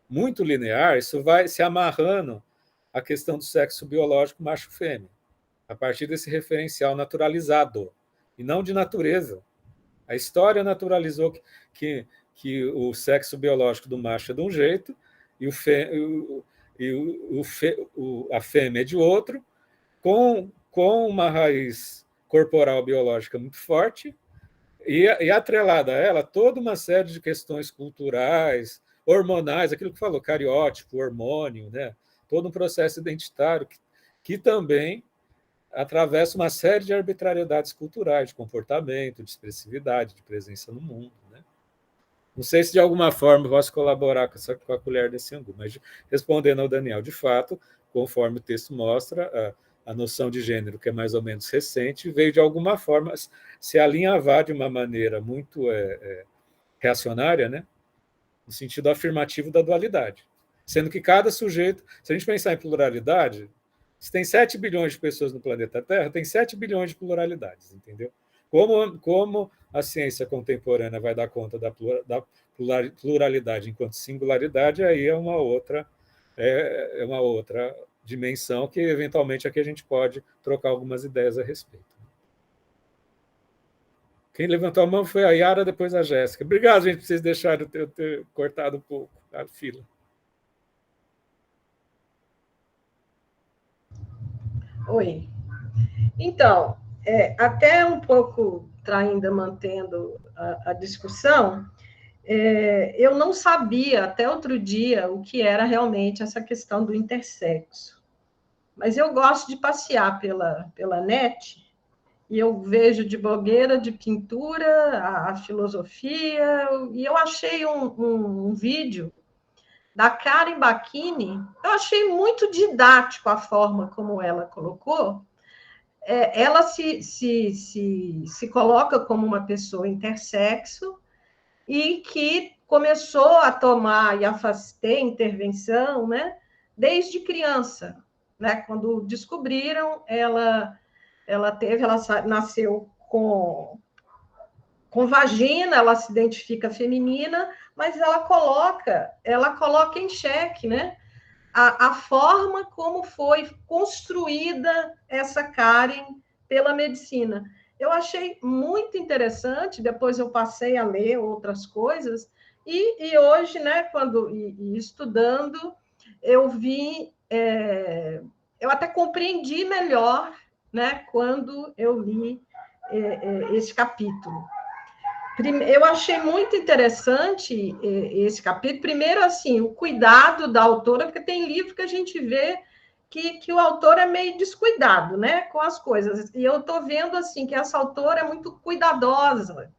muito linear, isso vai se amarrando à questão do sexo biológico macho-fêmea, a partir desse referencial naturalizado, e não de natureza. A história naturalizou que o sexo biológico do macho é de um jeito e a fêmea é de outro, com uma raiz corporal biológica muito forte e atrelada a ela toda uma série de questões culturais, hormonais, aquilo que falou, cariótipo, hormônio, né? Todo um processo identitário que também atravessa uma série de arbitrariedades culturais, de comportamento, de expressividade, de presença no mundo. Né? Não sei se de alguma forma posso colaborar com a colher desse angu, mas respondendo ao Daniel, de fato, conforme o texto mostra, a noção de gênero, que é mais ou menos recente, veio de alguma forma se alinhavar de uma maneira muito reacionária, né? No sentido afirmativo da dualidade. Sendo que cada sujeito, se a gente pensar em pluralidade, se tem 7 bilhões de pessoas no planeta Terra, tem 7 bilhões de pluralidades, entendeu? Como a ciência contemporânea vai dar conta da pluralidade enquanto singularidade, aí é uma outra dimensão que, eventualmente, aqui a gente pode trocar algumas ideias a respeito. Quem levantou a mão foi a Yara, depois a Jéssica. Obrigado, gente, por vocês deixarem eu ter cortado um pouco a fila. Oi. Então, até um pouco ainda mantendo a discussão, eu não sabia até outro dia o que era realmente essa questão do intersexo. Mas eu gosto de passear pela net e eu vejo de blogueira, de pintura, a filosofia, e eu achei um vídeo da Karen Bacchini, eu achei muito didático a forma como ela colocou. Ela se coloca como uma pessoa intersexo e que começou a tomar e a ter intervenção, né, desde criança, né, quando descobriram, ela nasceu com vagina, ela se identifica feminina, mas ela coloca em xeque, né, a forma como foi construída essa Karen pela medicina. Eu achei muito interessante, depois eu passei a ler outras coisas, e hoje, né, estudando, eu vi, eu até compreendi melhor, né, quando eu li esse capítulo. Eu achei muito interessante esse capítulo. Primeiro, assim, o cuidado da autora, porque tem livro que a gente vê que o autor é meio descuidado, né, com as coisas. E eu estou vendo, assim, que essa autora é muito cuidadosa.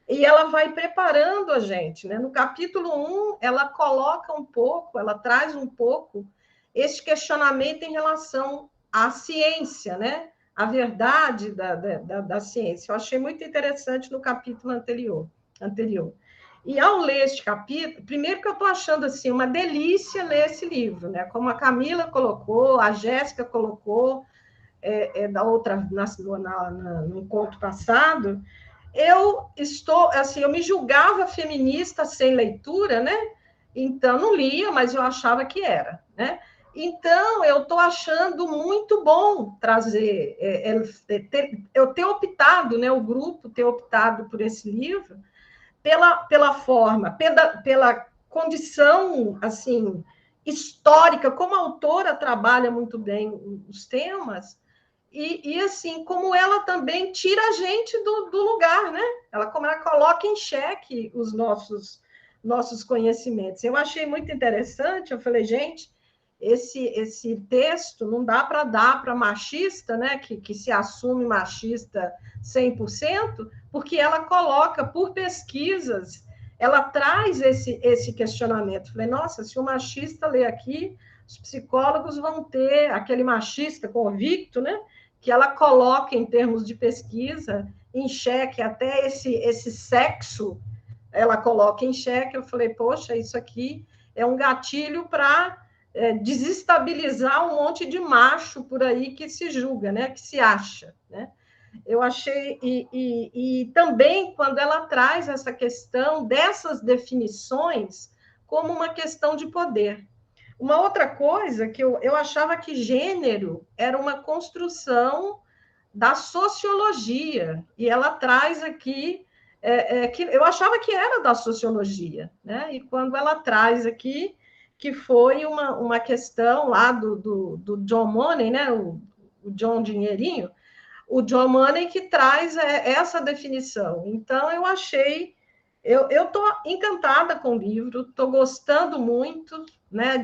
E ela vai preparando a gente, né? No capítulo 1, ela coloca um pouco, ela traz um pouco esse questionamento em relação à ciência, né? A verdade da ciência. Eu achei muito interessante no capítulo anterior. E ao ler este capítulo, primeiro que eu estou achando assim, uma delícia ler esse livro, né? Como a Camila colocou, a Jéssica colocou, da outra, no encontro passado, eu me julgava feminista sem leitura, né? Então, não lia, mas eu achava que era, né? Então, eu estou achando muito bom trazer, eu ter optado, né, o grupo ter optado por esse livro, pela forma, pela condição, assim, histórica, como a autora trabalha muito bem os temas, e assim, como ela também tira a gente do lugar, né? Como ela coloca em xeque os nossos conhecimentos. Eu achei muito interessante, eu falei, gente, esse texto não dá para dar para machista, né, que se assume machista 100%, porque ela coloca por pesquisas, ela traz esse questionamento. Falei, nossa, se o machista ler aqui, os psicólogos vão ter aquele machista convicto, né, que ela coloca em termos de pesquisa em xeque até esse sexo ela coloca em xeque, eu falei, poxa, isso aqui é um gatilho para desestabilizar um monte de macho por aí que se julga, né? Que se acha, né? Eu achei, e também quando ela traz essa questão dessas definições como uma questão de poder. Uma outra coisa que eu achava que gênero era uma construção da sociologia, e ela traz aqui, que eu achava que era da sociologia, né? E quando ela traz aqui, que foi uma questão lá do John Money, né? O John Dinheirinho, o John Money que traz essa definição. Então, eu achei... Eu estou encantada com o livro, estou gostando muito, né,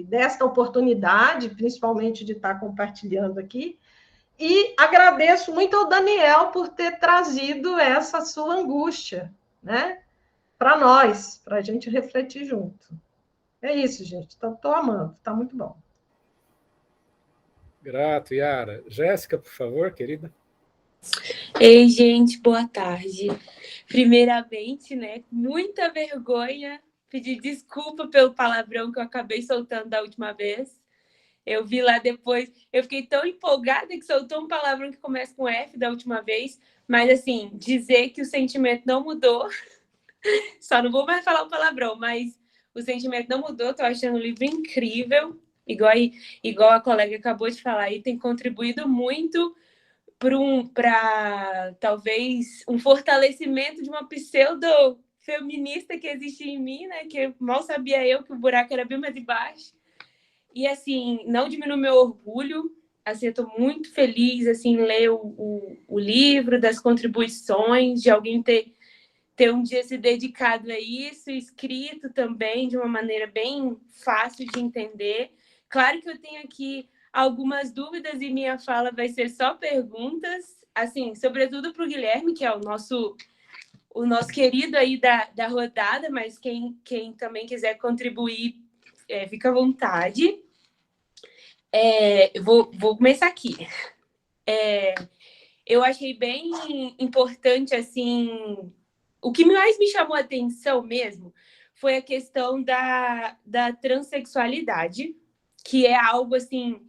desta oportunidade, principalmente de estar compartilhando aqui, e agradeço muito ao Daniel por ter trazido essa sua angústia, né, para nós, para a gente refletir junto. É isso, gente, estou amando, está muito bom. Grato, Yara. Jéssica, por favor, querida. Ei, gente, boa tarde. Primeiramente, né, muita vergonha, pedir desculpa pelo palavrão que eu acabei soltando da última vez. Eu vi lá depois, eu fiquei tão empolgada que soltou um palavrão que começa com F da última vez, mas assim, dizer que o sentimento não mudou, só não vou mais falar o palavrão, mas o sentimento não mudou, tô achando o livro incrível, igual a colega acabou de falar, e tem contribuído muito para talvez um fortalecimento de uma pseudo-feminista que existe em mim, né? Que mal sabia eu que o buraco era bem mais embaixo. E, assim, não diminui meu orgulho. Assim, eu estou muito feliz assim, em ler o livro, das contribuições, de alguém ter um dia se dedicado a isso, escrito também de uma maneira bem fácil de entender. Claro que eu tenho aqui algumas dúvidas e minha fala vai ser só perguntas, assim, sobretudo para o Guilherme, que é o nosso querido aí da rodada, mas quem também quiser contribuir, fica à vontade. Vou começar aqui. Eu achei bem importante, assim, o que mais me chamou a atenção mesmo foi a questão da transexualidade, que é algo, assim,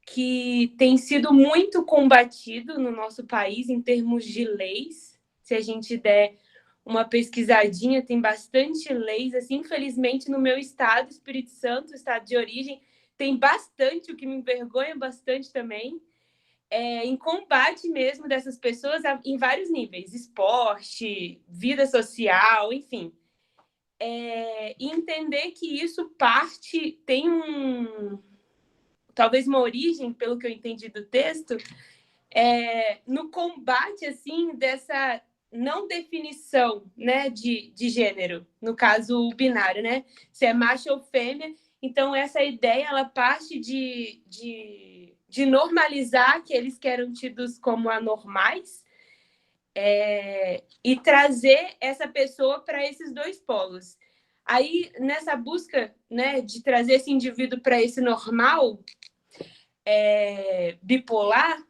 que tem sido muito combatido no nosso país em termos de leis. Se a gente der uma pesquisadinha, tem bastante leis. Assim, infelizmente, no meu estado, Espírito Santo, estado de origem, tem bastante, o que me envergonha bastante também, em combate mesmo dessas pessoas em vários níveis, esporte, vida social, enfim. E entender que isso tem talvez uma origem, pelo que eu entendi do texto, no combate, assim, dessa não definição, né, de gênero, no caso, o binário, né? Se é macho ou fêmea. Então, essa ideia, ela parte de normalizar aqueles que eram tidos como anormais, e trazer essa pessoa para esses dois polos. Aí, nessa busca, né, de trazer esse indivíduo para esse normal, bipolar,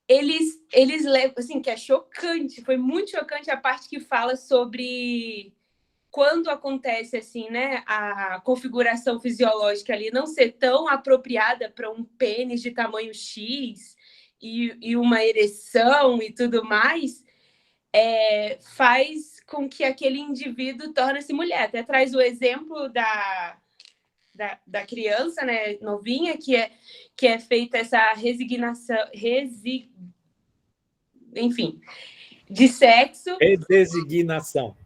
eles levam, assim, que é chocante, foi muito chocante a parte que fala sobre quando acontece, assim, né, a configuração fisiológica ali não ser tão apropriada para um pênis de tamanho X e uma ereção e tudo mais, faz com que aquele indivíduo torne-se mulher. Até traz o exemplo da criança, né, novinha, que é feita essa enfim, de sexo. Redesignação.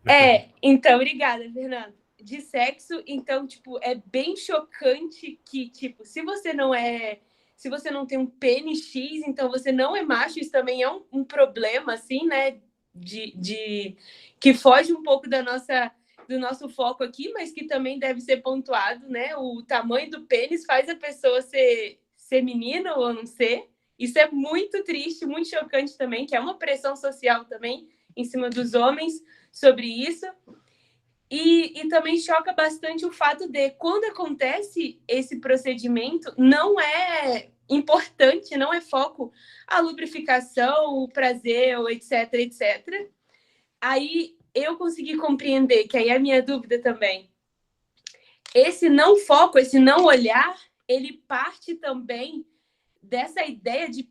Então, obrigada, Fernando. De sexo, então, tipo, é bem chocante que, tipo, se você não tem um pênis X, então você não é macho. Isso também é um problema, assim, né, que foge um pouco do nosso foco aqui, mas que também deve ser pontuado, né? O tamanho do pênis faz a pessoa ser menina ou não ser. Isso é muito triste, muito chocante também, que é uma pressão social também em cima dos homens sobre isso. E também choca bastante o fato de, quando acontece esse procedimento, não é importante, não é foco a lubrificação, o prazer, etc, etc. Aí eu consegui compreender, que aí é a minha dúvida também, esse não foco, esse não olhar, ele parte também dessa ideia de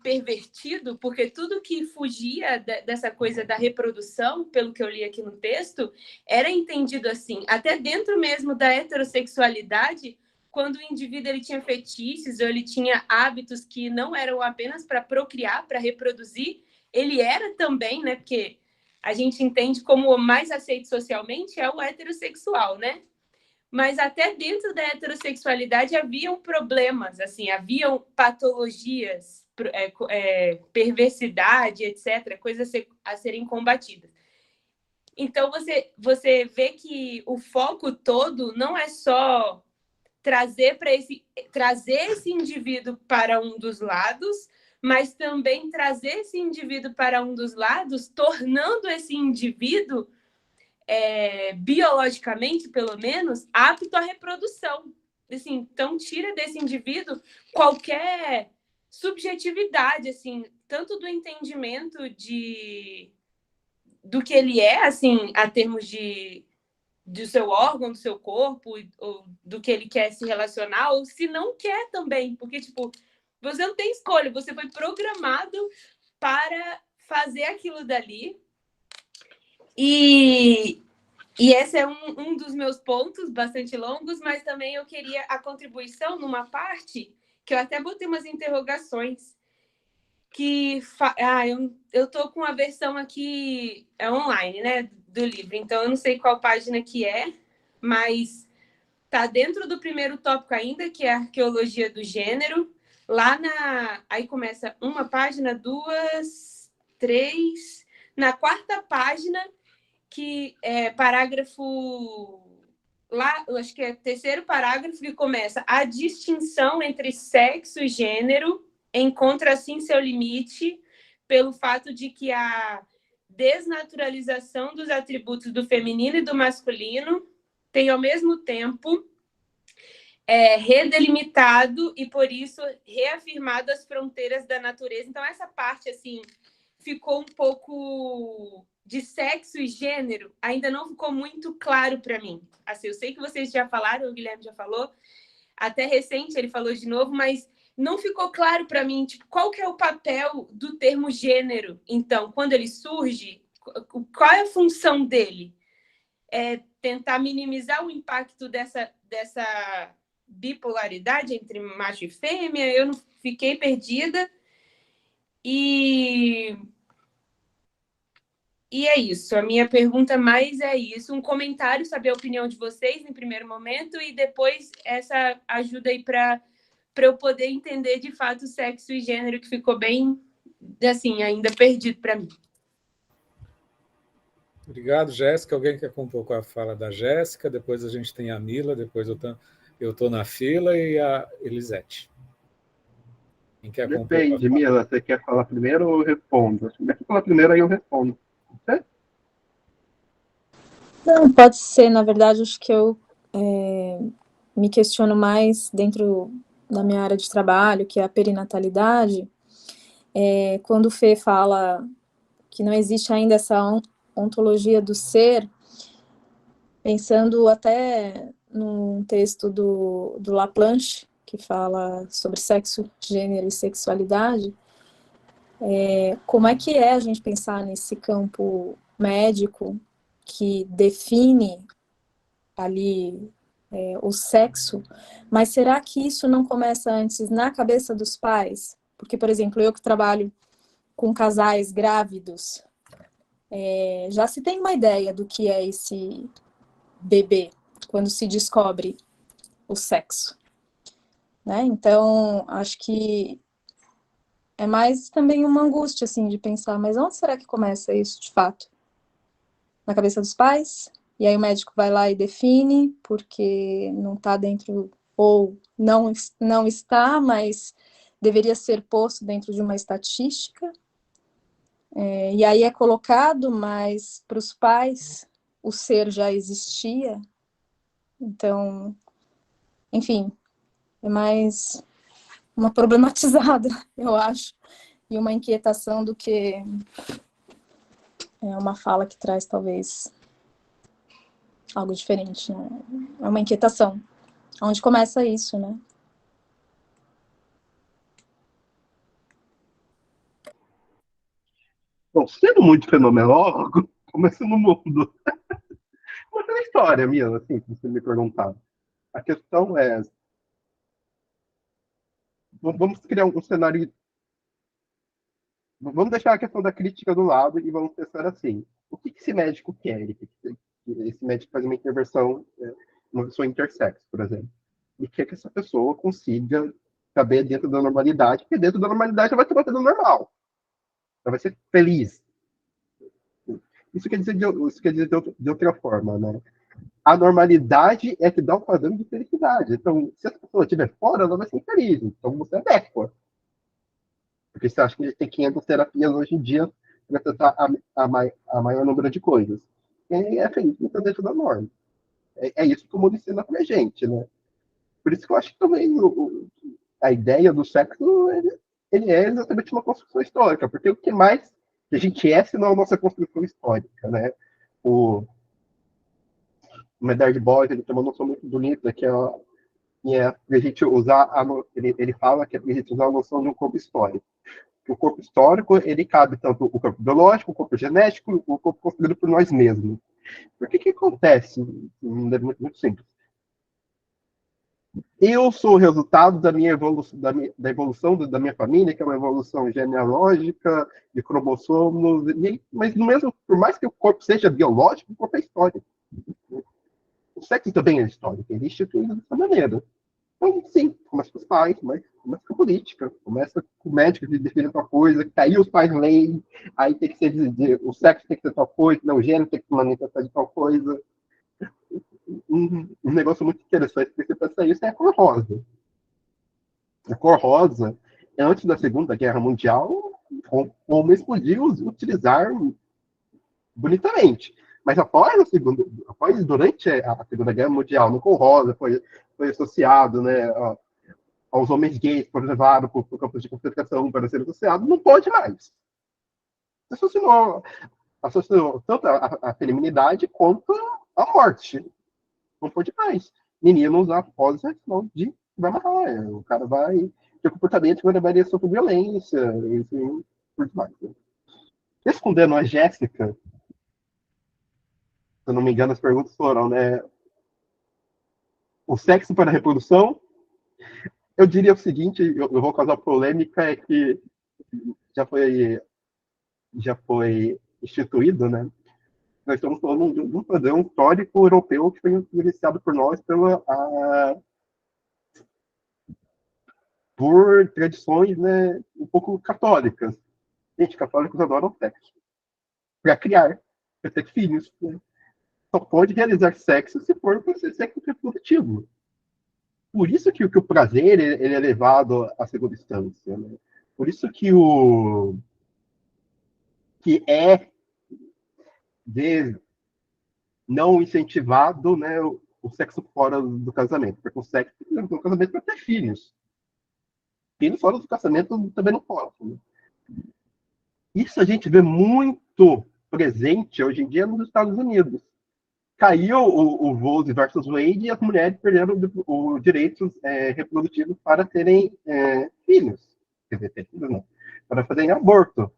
pervertido, porque tudo que fugia dessa coisa da reprodução, pelo que eu li aqui no texto, era entendido assim, até dentro mesmo da heterossexualidade, quando o indivíduo ele tinha fetiches, ou ele tinha hábitos que não eram apenas para procriar, para reproduzir, ele era também, né, porque a gente entende como o mais aceito socialmente é o heterossexual, né? Mas até dentro da heterossexualidade haviam problemas, assim, haviam patologias, perversidade, etc., coisas a serem combatidas. Então, você vê que o foco todo não é só trazer esse indivíduo para um dos lados, mas também trazer esse indivíduo para um dos lados, tornando esse indivíduo biologicamente, pelo menos, apto à reprodução. Assim, então, tira desse indivíduo qualquer subjetividade, assim, tanto do entendimento do que ele é, assim, a termos do seu órgão, do seu corpo, ou do que ele quer se relacionar, ou se não quer também, porque, tipo, você não tem escolha, você foi programado para fazer aquilo dali. E esse é um dos meus pontos, bastante longos, mas também eu queria a contribuição numa parte que eu até botei umas interrogações, que eu tô com a versão aqui online, né, do livro, então eu não sei qual página que é, mas tá dentro do primeiro tópico ainda, que é a arqueologia do gênero. Aí começa uma página, 2, 3, na quarta página, que é parágrafo lá, eu acho que é o terceiro parágrafo, que começa: a distinção entre sexo e gênero encontra assim seu limite pelo fato de que a desnaturalização dos atributos do feminino e do masculino tem ao mesmo tempo redelimitado e por isso reafirmado as fronteiras da natureza. Então essa parte assim ficou um pouco de sexo e gênero, ainda não ficou muito claro para mim. Assim, eu sei que vocês já falaram, o Guilherme já falou, até recente ele falou de novo, mas não ficou claro para mim, tipo, qual que é o papel do termo gênero. Então, quando ele surge, qual é a função dele? É tentar minimizar o impacto dessa bipolaridade entre macho e fêmea? Eu não fiquei perdida. E é isso, a minha pergunta mais é isso, um comentário, saber a opinião de vocês em primeiro momento e depois essa ajuda aí para eu poder entender de fato sexo e gênero, que ficou bem, assim, ainda perdido para mim. Obrigado, Jéssica. Alguém quer compor com a fala da Jéssica? Depois a gente tem a Mila, depois eu estou na fila e a Elisete. Quem quer compor? Depende, Mila, você quer falar primeiro ou eu respondo? Se você falar primeiro, aí eu respondo. Não, pode ser, na verdade, acho que eu me questiono mais dentro da minha área de trabalho, que é a perinatalidade, quando o Fê fala que não existe ainda essa ontologia do ser, pensando até num texto do Laplanche, que fala sobre sexo, gênero e sexualidade, como é que a gente pensar nesse campo médico que define ali o sexo, mas será que isso não começa antes na cabeça dos pais? Porque, por exemplo, eu que trabalho com casais grávidos, já se tem uma ideia do que é esse bebê quando se descobre o sexo, né? Então, acho que é mais também uma angústia, assim, de pensar, mas onde será que começa isso, de fato? Na cabeça dos pais? E aí o médico vai lá e define, porque não está dentro, ou não está, mas deveria ser posto dentro de uma estatística. E aí é colocado, mas para os pais o ser já existia. Então, enfim, é mais uma problematizada, eu acho, e uma inquietação do que é uma fala que traz, talvez, algo diferente, né? É uma inquietação. Onde começa isso, né? Bom, sendo muito fenomenólogo, começa no mundo. Uma história minha, assim, se você me perguntar. A questão é, vamos criar um cenário, vamos deixar a questão da crítica do lado e vamos pensar assim, o que esse médico quer? Esse médico faz uma intervenção, uma pessoa intersexo, por exemplo. E quer que essa pessoa consiga caber dentro da normalidade, porque dentro da normalidade ela vai ter uma vida normal. Ela vai ser feliz. Isso quer dizer de outra forma, né? A normalidade é que dá um padrão de felicidade. Então, se a pessoa estiver fora, ela vai ser infeliz. Então, você é adequa. Porque você acha que tem 500 terapias hoje em dia para tratar a maior número de coisas. E é feliz então, dentro da norma. É isso que o mundo ensina pra gente, né? Por isso que eu acho que também a ideia do sexo ele é exatamente uma construção histórica. Porque o que mais que a gente é, senão a nossa construção histórica, né? O Medard Boys, ele tem uma noção muito bonita, que é a gente usar, ele fala que a gente usar a noção de um corpo histórico. O corpo histórico, ele cabe tanto o corpo biológico, o corpo genético, o corpo construído por nós mesmos. Por que acontece? Muito simples. Eu sou o resultado da minha evolução, da evolução da minha família, que é uma evolução genealógica, de cromossomos, mas no mesmo, por mais que o corpo seja biológico, o corpo é histórico. O sexo também é histórico, ele é instituído dessa maneira. Então, sim, começa com os pais, mas começa com a política, começa com o médico que define tal coisa, que aí os pais leem, aí tem que ser, o sexo tem que ser tal coisa, não, o gênero tem que se manifestar de tal coisa. Um negócio muito interessante que você pensa isso é a cor rosa. A cor rosa, antes da Segunda Guerra Mundial, homens podiam utilizar bonitamente. Mas durante a Segunda Guerra Mundial, no cor rosa foi associado, né, aos homens gays que foram levados para o campo de concentração para ser associados, não pode mais. Associou tanto a feminilidade quanto a morte. Não pode mais. Menino usar rosa, senão vai matar. O cara vai ter comportamento que levaria sobre violência, enfim, por demais. Respondendo a Jéssica, se eu não me engano, as perguntas foram, né? O sexo para a reprodução? Eu diria o seguinte, eu vou causar polêmica, é que já foi instituído, né? Nós estamos falando de um padrão histórico europeu que foi iniciado por nós por tradições, né, um pouco católicas. Gente, católicos adoram sexo. Para criar, para ter filhos. Né? Só pode realizar sexo se for para ser sexo reprodutivo. Por isso que o prazer ele é levado à segunda instância. Né? Por isso que não incentivado, né, o sexo fora do casamento. Porque o sexo do casamento para ter filhos. Filhos fora do casamento também não pode. Né? Isso a gente vê muito presente hoje em dia nos Estados Unidos. Caiu o Roe versus Wade e as mulheres perderam os direitos reprodutivos para terem filhos. Quer dizer, filhos não, para fazerem aborto.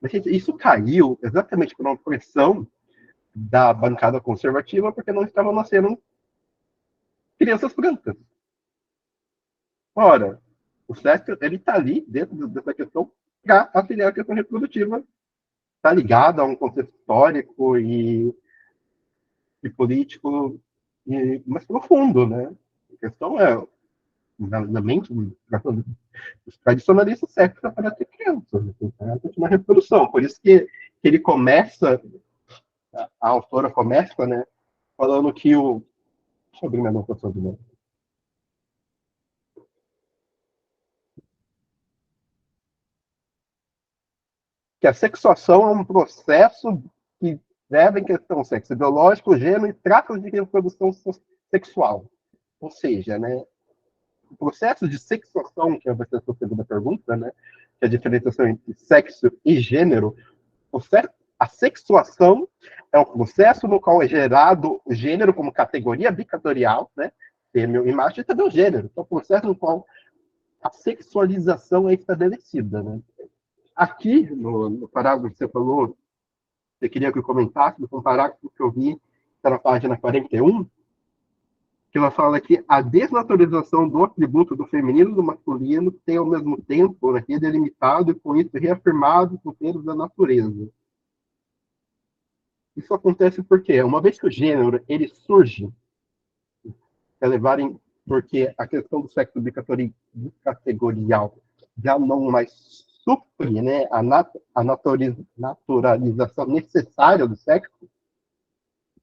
Mas, gente, isso caiu exatamente por uma pressão da bancada conservativa, porque não estavam nascendo crianças brancas. Ora, o sexo ele está ali dentro dessa questão para auxiliar a questão reprodutiva. Está ligado a um contexto histórico e político mais profundo, né? A questão é, na mente dos tradicionalistas, sexo é para ter crianças, para continuar a reprodução. Por isso que ele começa, a autora começa, né, falando que o... Deixa eu abrir minha anotação de novo. Que a sexuação é um processo que leva em questão sexo biológico, gênero e traços de reprodução sexual. Ou seja, né, o processo de sexuação, que vai ser a sua segunda pergunta, né, que é a diferenciação entre sexo e gênero, A sexuação é um processo no qual é gerado o gênero como categoria bicatorial, né? Fêmea e macho, e também o gênero. É um processo no qual a sexualização é estabelecida, né? Aqui, no parágrafo que você falou, você queria que eu comentasse, no parágrafo que eu vi, está na página 41, que ela fala que a desnaturalização do atributo do feminino e do masculino tem, ao mesmo tempo, redelimitado e, com isso, reafirmado os termos da natureza. Isso acontece porque, uma vez que o gênero ele surge, porque a questão do sexo bicategorial já não mais supre, né, a naturalização necessária do sexo,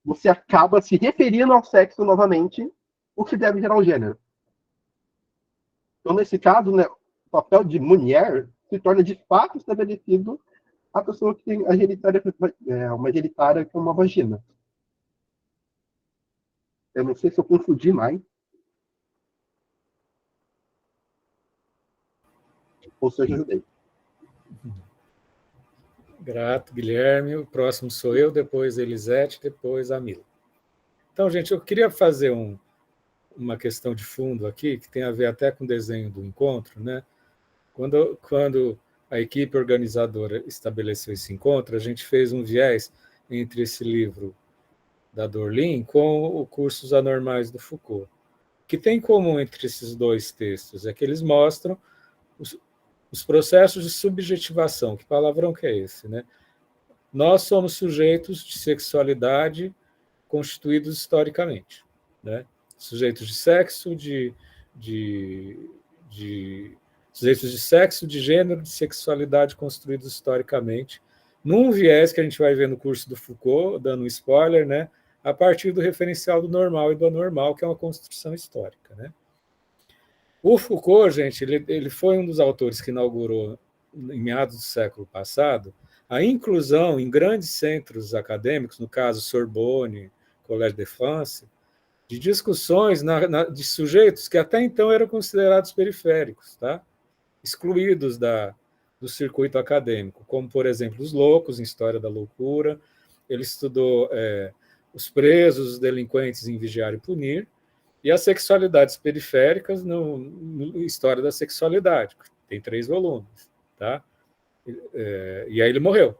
você acaba se referindo ao sexo novamente, o que deve gerar o gênero. Então, nesse caso, né, o papel de mulher se torna de fato estabelecido a pessoa que tem a genitália, uma genitália com uma vagina. Eu não sei se eu confundi mais. Ou se eu ajudei. Grato, Guilherme. O próximo sou eu, depois Elisete, depois a Mila. Então, gente, eu queria fazer uma questão de fundo aqui, que tem a ver até com o desenho do encontro, né? Quando a equipe organizadora estabeleceu esse encontro, a gente fez um viés entre esse livro da Dorlin com o Cursos Anormais do Foucault. O que tem em comum entre esses dois textos é que eles mostram os processos de subjetivação. Que palavrão que é esse, né? Nós somos sujeitos de sexualidade constituídos historicamente, né? Sujeitos de sexo, sujeitos de sexo, de gênero, de sexualidade construídos historicamente, num viés que a gente vai ver no curso do Foucault, dando um spoiler, né? A partir do referencial do normal e do anormal, que é uma construção histórica, né? O Foucault, gente, ele foi um dos autores que inaugurou, em meados do século passado, a inclusão em grandes centros acadêmicos, no caso Sorbonne, Collège de France, de discussões de sujeitos que até então eram considerados periféricos, tá? Excluídos do circuito acadêmico, como, por exemplo, os loucos, em História da Loucura. Ele estudou os presos, os delinquentes em Vigiar e Punir, e as sexualidades periféricas no História da Sexualidade, que tem 3 volumes. Tá? E aí ele morreu.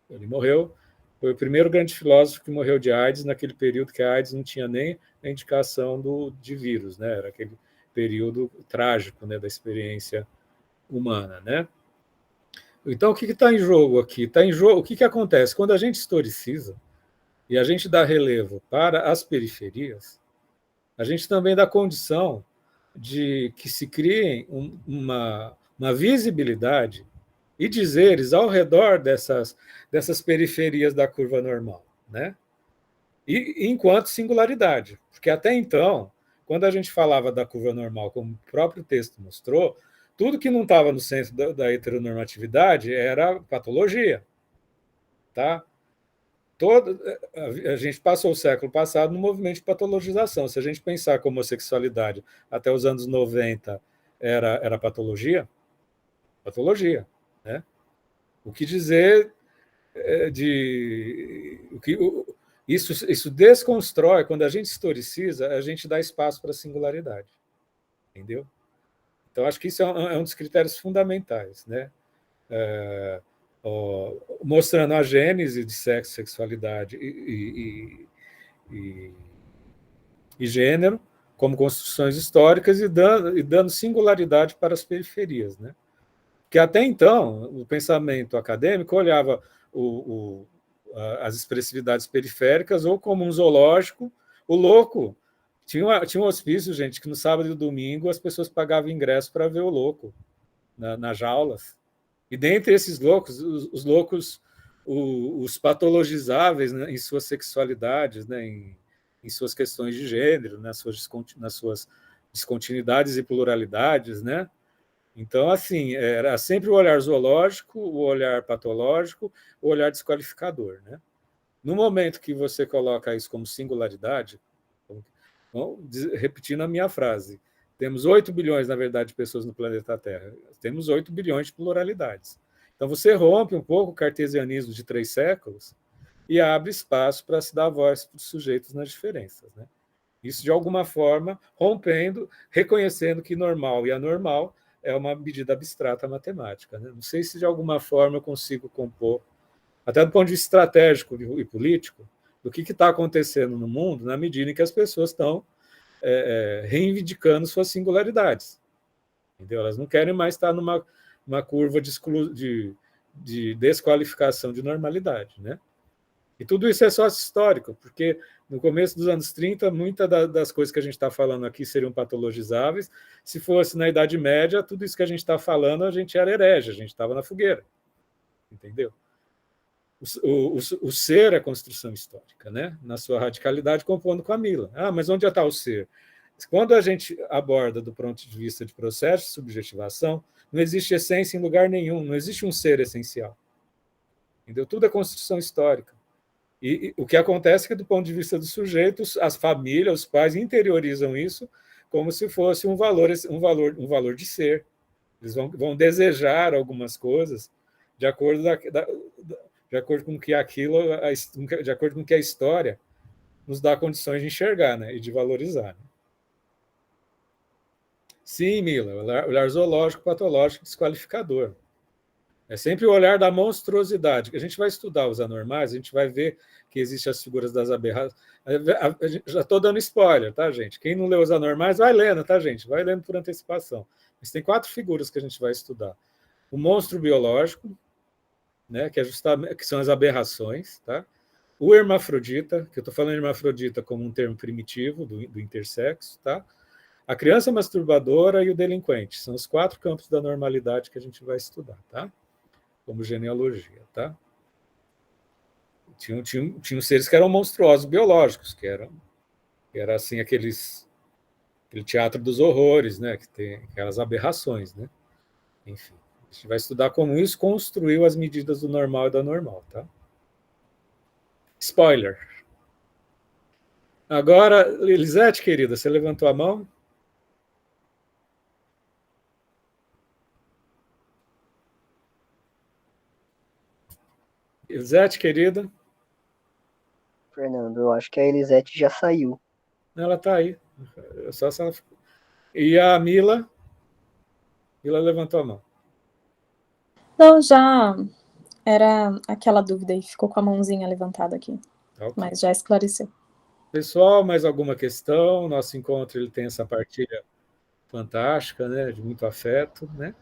Ele morreu, foi o primeiro grande filósofo que morreu de AIDS, naquele período que a AIDS não tinha nem a indicação de vírus, né? Era aquele período trágico, né, da experiência humana. Né? Então, o que está em jogo aqui? Está em jogo, o que acontece? Quando a gente historiciza e a gente dá relevo para as periferias, a gente também dá condição de que se criem uma visibilidade e dizeres ao redor dessas periferias da curva normal, né? E enquanto singularidade, porque até então, quando a gente falava da curva normal, como o próprio texto mostrou, tudo que não estava no centro da heteronormatividade era patologia, tá? A gente passou o século passado no movimento de patologização. Se a gente pensar que a homossexualidade até os anos 90 era patologia, né? O que dizer isso desconstrói, quando a gente historiciza, a gente dá espaço para a singularidade, entendeu? Então, acho que isso é um dos critérios fundamentais, né? Mostrando a gênese de sexo, sexualidade e gênero como construções históricas e dando singularidade para as periferias, né? Porque até então o pensamento acadêmico olhava as expressividades periféricas ou como um zoológico. O louco tinha um hospício, gente, que no sábado e domingo as pessoas pagavam ingresso para ver o louco nas jaulas. E dentre esses loucos, os loucos, os patologizáveis, né, em suas sexualidades, né, em suas questões de gênero, nas suas descontinuidades e pluralidades, né? Então, assim, era sempre o olhar zoológico, o olhar patológico, o olhar desqualificador, né? No momento que você coloca isso como singularidade, repetindo a minha frase, temos 8 bilhões, na verdade, de pessoas no planeta Terra. Temos 8 bilhões de pluralidades. Então, você rompe um pouco o cartesianismo de 3 séculos e abre espaço para se dar voz para os sujeitos nas diferenças, né? Isso, de alguma forma, rompendo, reconhecendo que normal e anormal é uma medida abstrata matemática, né? Não sei se, de alguma forma, eu consigo compor, até do ponto de vista estratégico e político, do que está acontecendo no mundo na medida em que as pessoas estão reivindicando suas singularidades. Entendeu? Elas não querem mais estar numa curva de desqualificação de normalidade, né? E tudo isso é sócio-histórico, porque no começo dos anos 30, muitas das coisas que a gente está falando aqui seriam patologizáveis. Se fosse na Idade Média, tudo isso que a gente está falando, a gente era herege, a gente estava na fogueira. Entendeu? O ser é construção histórica, né? Na sua radicalidade, compondo com a Mila. Ah, mas onde está o ser? Quando a gente aborda do ponto de vista de processo de subjetivação, não existe essência em lugar nenhum, não existe um ser essencial. Entendeu? Tudo é construção histórica. E o que acontece é que, do ponto de vista dos sujeitos, as famílias, os pais interiorizam isso como se fosse um valor de ser. Eles vão desejar algumas coisas de acordo com que aquilo, de acordo com que a história nos dá condições de enxergar, né, e de valorizar. Né? Sim, Mila, o olhar zoológico, patológico, desqualificador. É sempre o olhar da monstruosidade. A gente vai estudar os anormais, a gente vai ver que existem as figuras das aberrações. Já estou dando spoiler, tá, gente? Quem não leu os anormais, vai lendo, tá, gente? Vai lendo por antecipação. Mas tem 4 figuras que a gente vai estudar. O monstro biológico, né, que são as aberrações, tá? O hermafrodita, que eu estou falando hermafrodita como um termo primitivo do intersexo, tá? A criança masturbadora e o delinquente. São os 4 campos da normalidade que a gente vai estudar, tá? Como genealogia, tá? Tinham seres que eram monstruosos biológicos, que era assim aquele teatro dos horrores, né? Que tem aquelas aberrações, né? Enfim, a gente vai estudar como isso construiu as medidas do normal e da normal, tá? Spoiler. Agora, Elisete, querida, você levantou a mão? Elisete, querida? Fernando, eu acho que a Elisete já saiu. Ela está aí. Só se ela... E a Mila? Mila levantou a mão. Não, já era aquela dúvida e ficou com a mãozinha levantada aqui. Okay. Mas já esclareceu. Pessoal, mais alguma questão? Nosso encontro ele tem essa partilha fantástica, né? De muito afeto, né?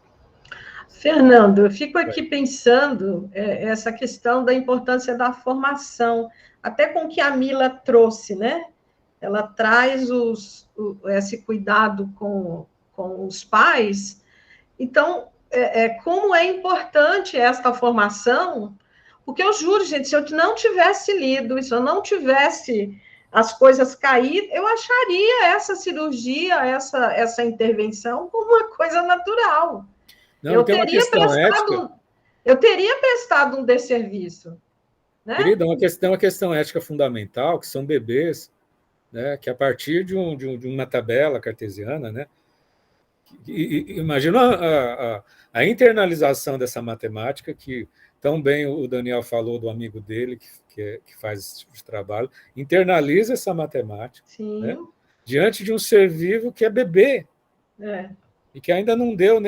Fernando, eu fico aqui pensando essa questão da importância da formação, até com que a Mila trouxe, né? Ela traz esse cuidado com os pais. Então, como é importante esta formação, porque eu juro, gente, se eu não tivesse lido, se eu não tivesse as coisas caído, eu acharia essa cirurgia, essa intervenção como uma coisa natural. Não, eu teria prestado um desserviço. Né? Querida, uma questão ética fundamental, que são bebês, né, que a partir de uma tabela cartesiana, né, imagina a internalização dessa matemática, que tão bem o Daniel falou do amigo dele, que faz esse tipo de trabalho, internaliza essa matemática, né, diante de um ser vivo que é bebê, e que ainda não deu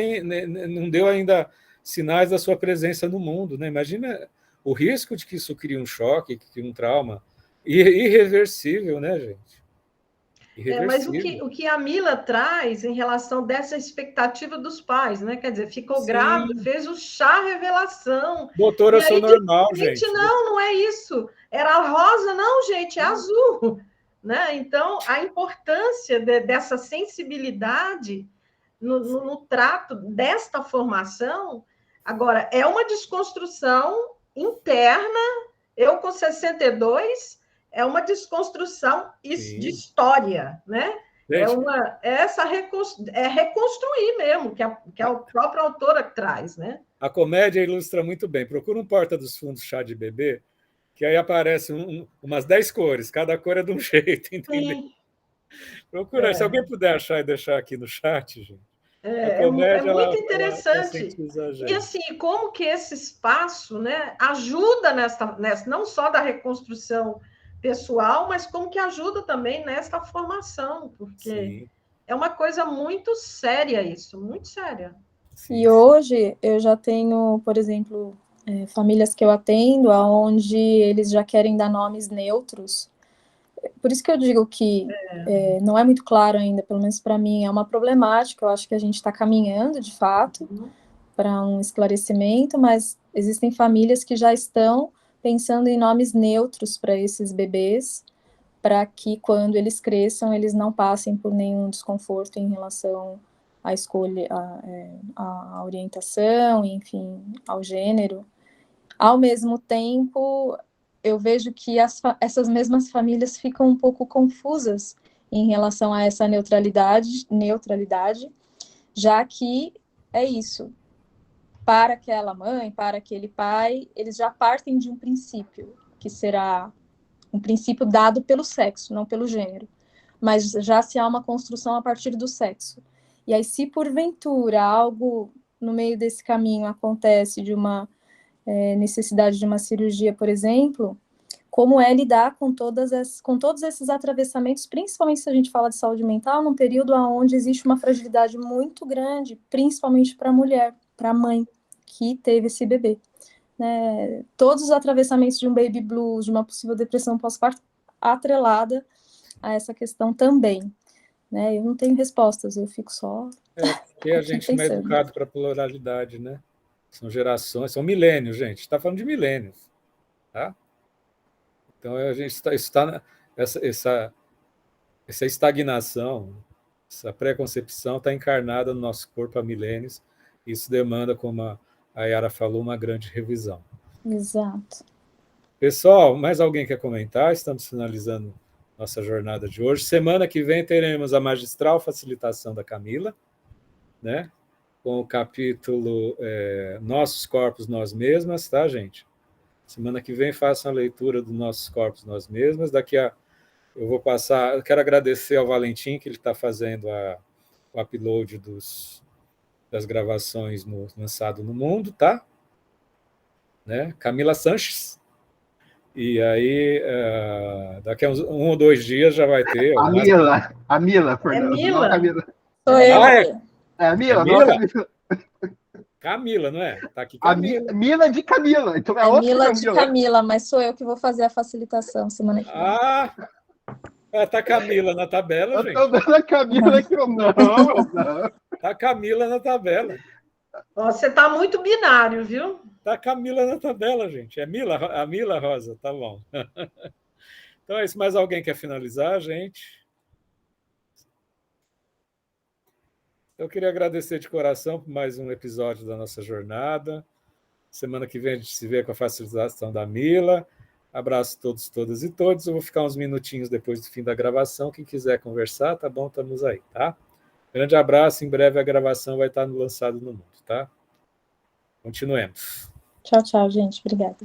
ainda sinais da sua presença no mundo. Né? Imagina o risco de que isso crie um choque, que crie um trauma irreversível, né, gente? Mas o que a Mila traz em relação dessa expectativa dos pais, né? Quer dizer, ficou grávida, fez o chá revelação. Doutora, eu sou normal, gente. Não é isso. Era rosa, não, gente, é azul. Né? Então, a importância dessa sensibilidade no trato desta formação, agora, é uma desconstrução interna. Eu, com 62... é uma desconstrução de história, né? Reconstruir mesmo, que a própria autora traz, né? A comédia ilustra muito bem. Procura um Porta dos Fundos chá de bebê, que aí aparece umas 10 cores, cada cor é de um jeito, entendeu? Procura, se alguém puder achar e deixar aqui no chat, gente. A comédia, muito ela interessante. conscientiza a E gente. assim, como que esse espaço, né, ajuda nessa, não só da reconstrução pessoal, mas como que ajuda também nessa formação, porque Sim, é uma coisa muito séria isso, muito séria. sim, E hoje eu já tenho, por exemplo, famílias que eu atendo, onde eles já querem dar nomes neutros. Por isso que eu digo que não é muito claro ainda, pelo menos para mim, é uma problemática. Eu acho que a gente está caminhando, de fato, para um esclarecimento, mas existem famílias que já estão pensando em nomes neutros para esses bebês, para que quando eles cresçam, eles não passem por nenhum desconforto em relação à escolha, à orientação, enfim, ao gênero. Ao mesmo tempo, eu vejo que essas mesmas famílias ficam um pouco confusas em relação a essa neutralidade, já que é isso. Para aquela mãe, para aquele pai, eles já partem de um princípio, que será um princípio dado pelo sexo, não pelo gênero. Mas já se há uma construção a partir do sexo. E aí, se porventura algo no meio desse caminho acontece de uma necessidade de uma cirurgia, por exemplo, como é lidar com todos esses atravessamentos, principalmente se a gente fala de saúde mental, num período onde existe uma fragilidade muito grande, principalmente para a mulher, para a mãe que teve esse bebê. Né? Todos os atravessamentos de um baby blues, de uma possível depressão pós-parto, atrelada a essa questão também. Né? Eu não tenho respostas, eu fico só porque a gente não é educado para a pluralidade, né? São gerações, são milênios, gente. Está falando de milênios, tá? Então a gente está essa estagnação, essa preconcepção está encarnada no nosso corpo há milênios. Isso demanda, como a Yara falou, uma grande revisão. Exato. Pessoal, mais alguém quer comentar? Estamos finalizando nossa jornada de hoje. Semana que vem teremos a magistral facilitação da Camila, né? Com o capítulo Nossos Corpos, Nós Mesmas, tá, gente? Semana que vem façam a leitura dos Nossos Corpos, Nós Mesmas. Eu vou passar... Eu quero agradecer ao Valentim, que ele está fazendo o upload das gravações lançado no mundo, tá? Né? Camila Sanches. E aí, daqui a um ou 2 dias já vai ter... A Mila, Fernando. Mila? Não a Camila. Sou eu. É a Mila, não a Camila. Camila, não é? Tá aqui Camila. Mila de Camila. Então é outra Mila Camila. de Camila, mas sou eu que vou fazer a facilitação semana que vem. Tá Camila na tabela, Eu gente. tô dando a Camila que eu não. Tá Camila na tabela. Você está muito binário, viu? Tá Camila na tabela, gente. É a Mila Rosa, tá bom. Então é isso. Mais alguém quer finalizar, gente? Eu queria agradecer de coração por mais um episódio da nossa jornada. Semana que vem a gente se vê com a facilitação da Mila. Abraço a todos, todas e todos. Eu vou ficar uns minutinhos depois do fim da gravação. Quem quiser conversar, tá bom? Estamos aí, tá? Grande abraço. Em breve a gravação vai estar lançada no mundo, tá? Continuemos. Tchau, tchau, gente. Obrigada.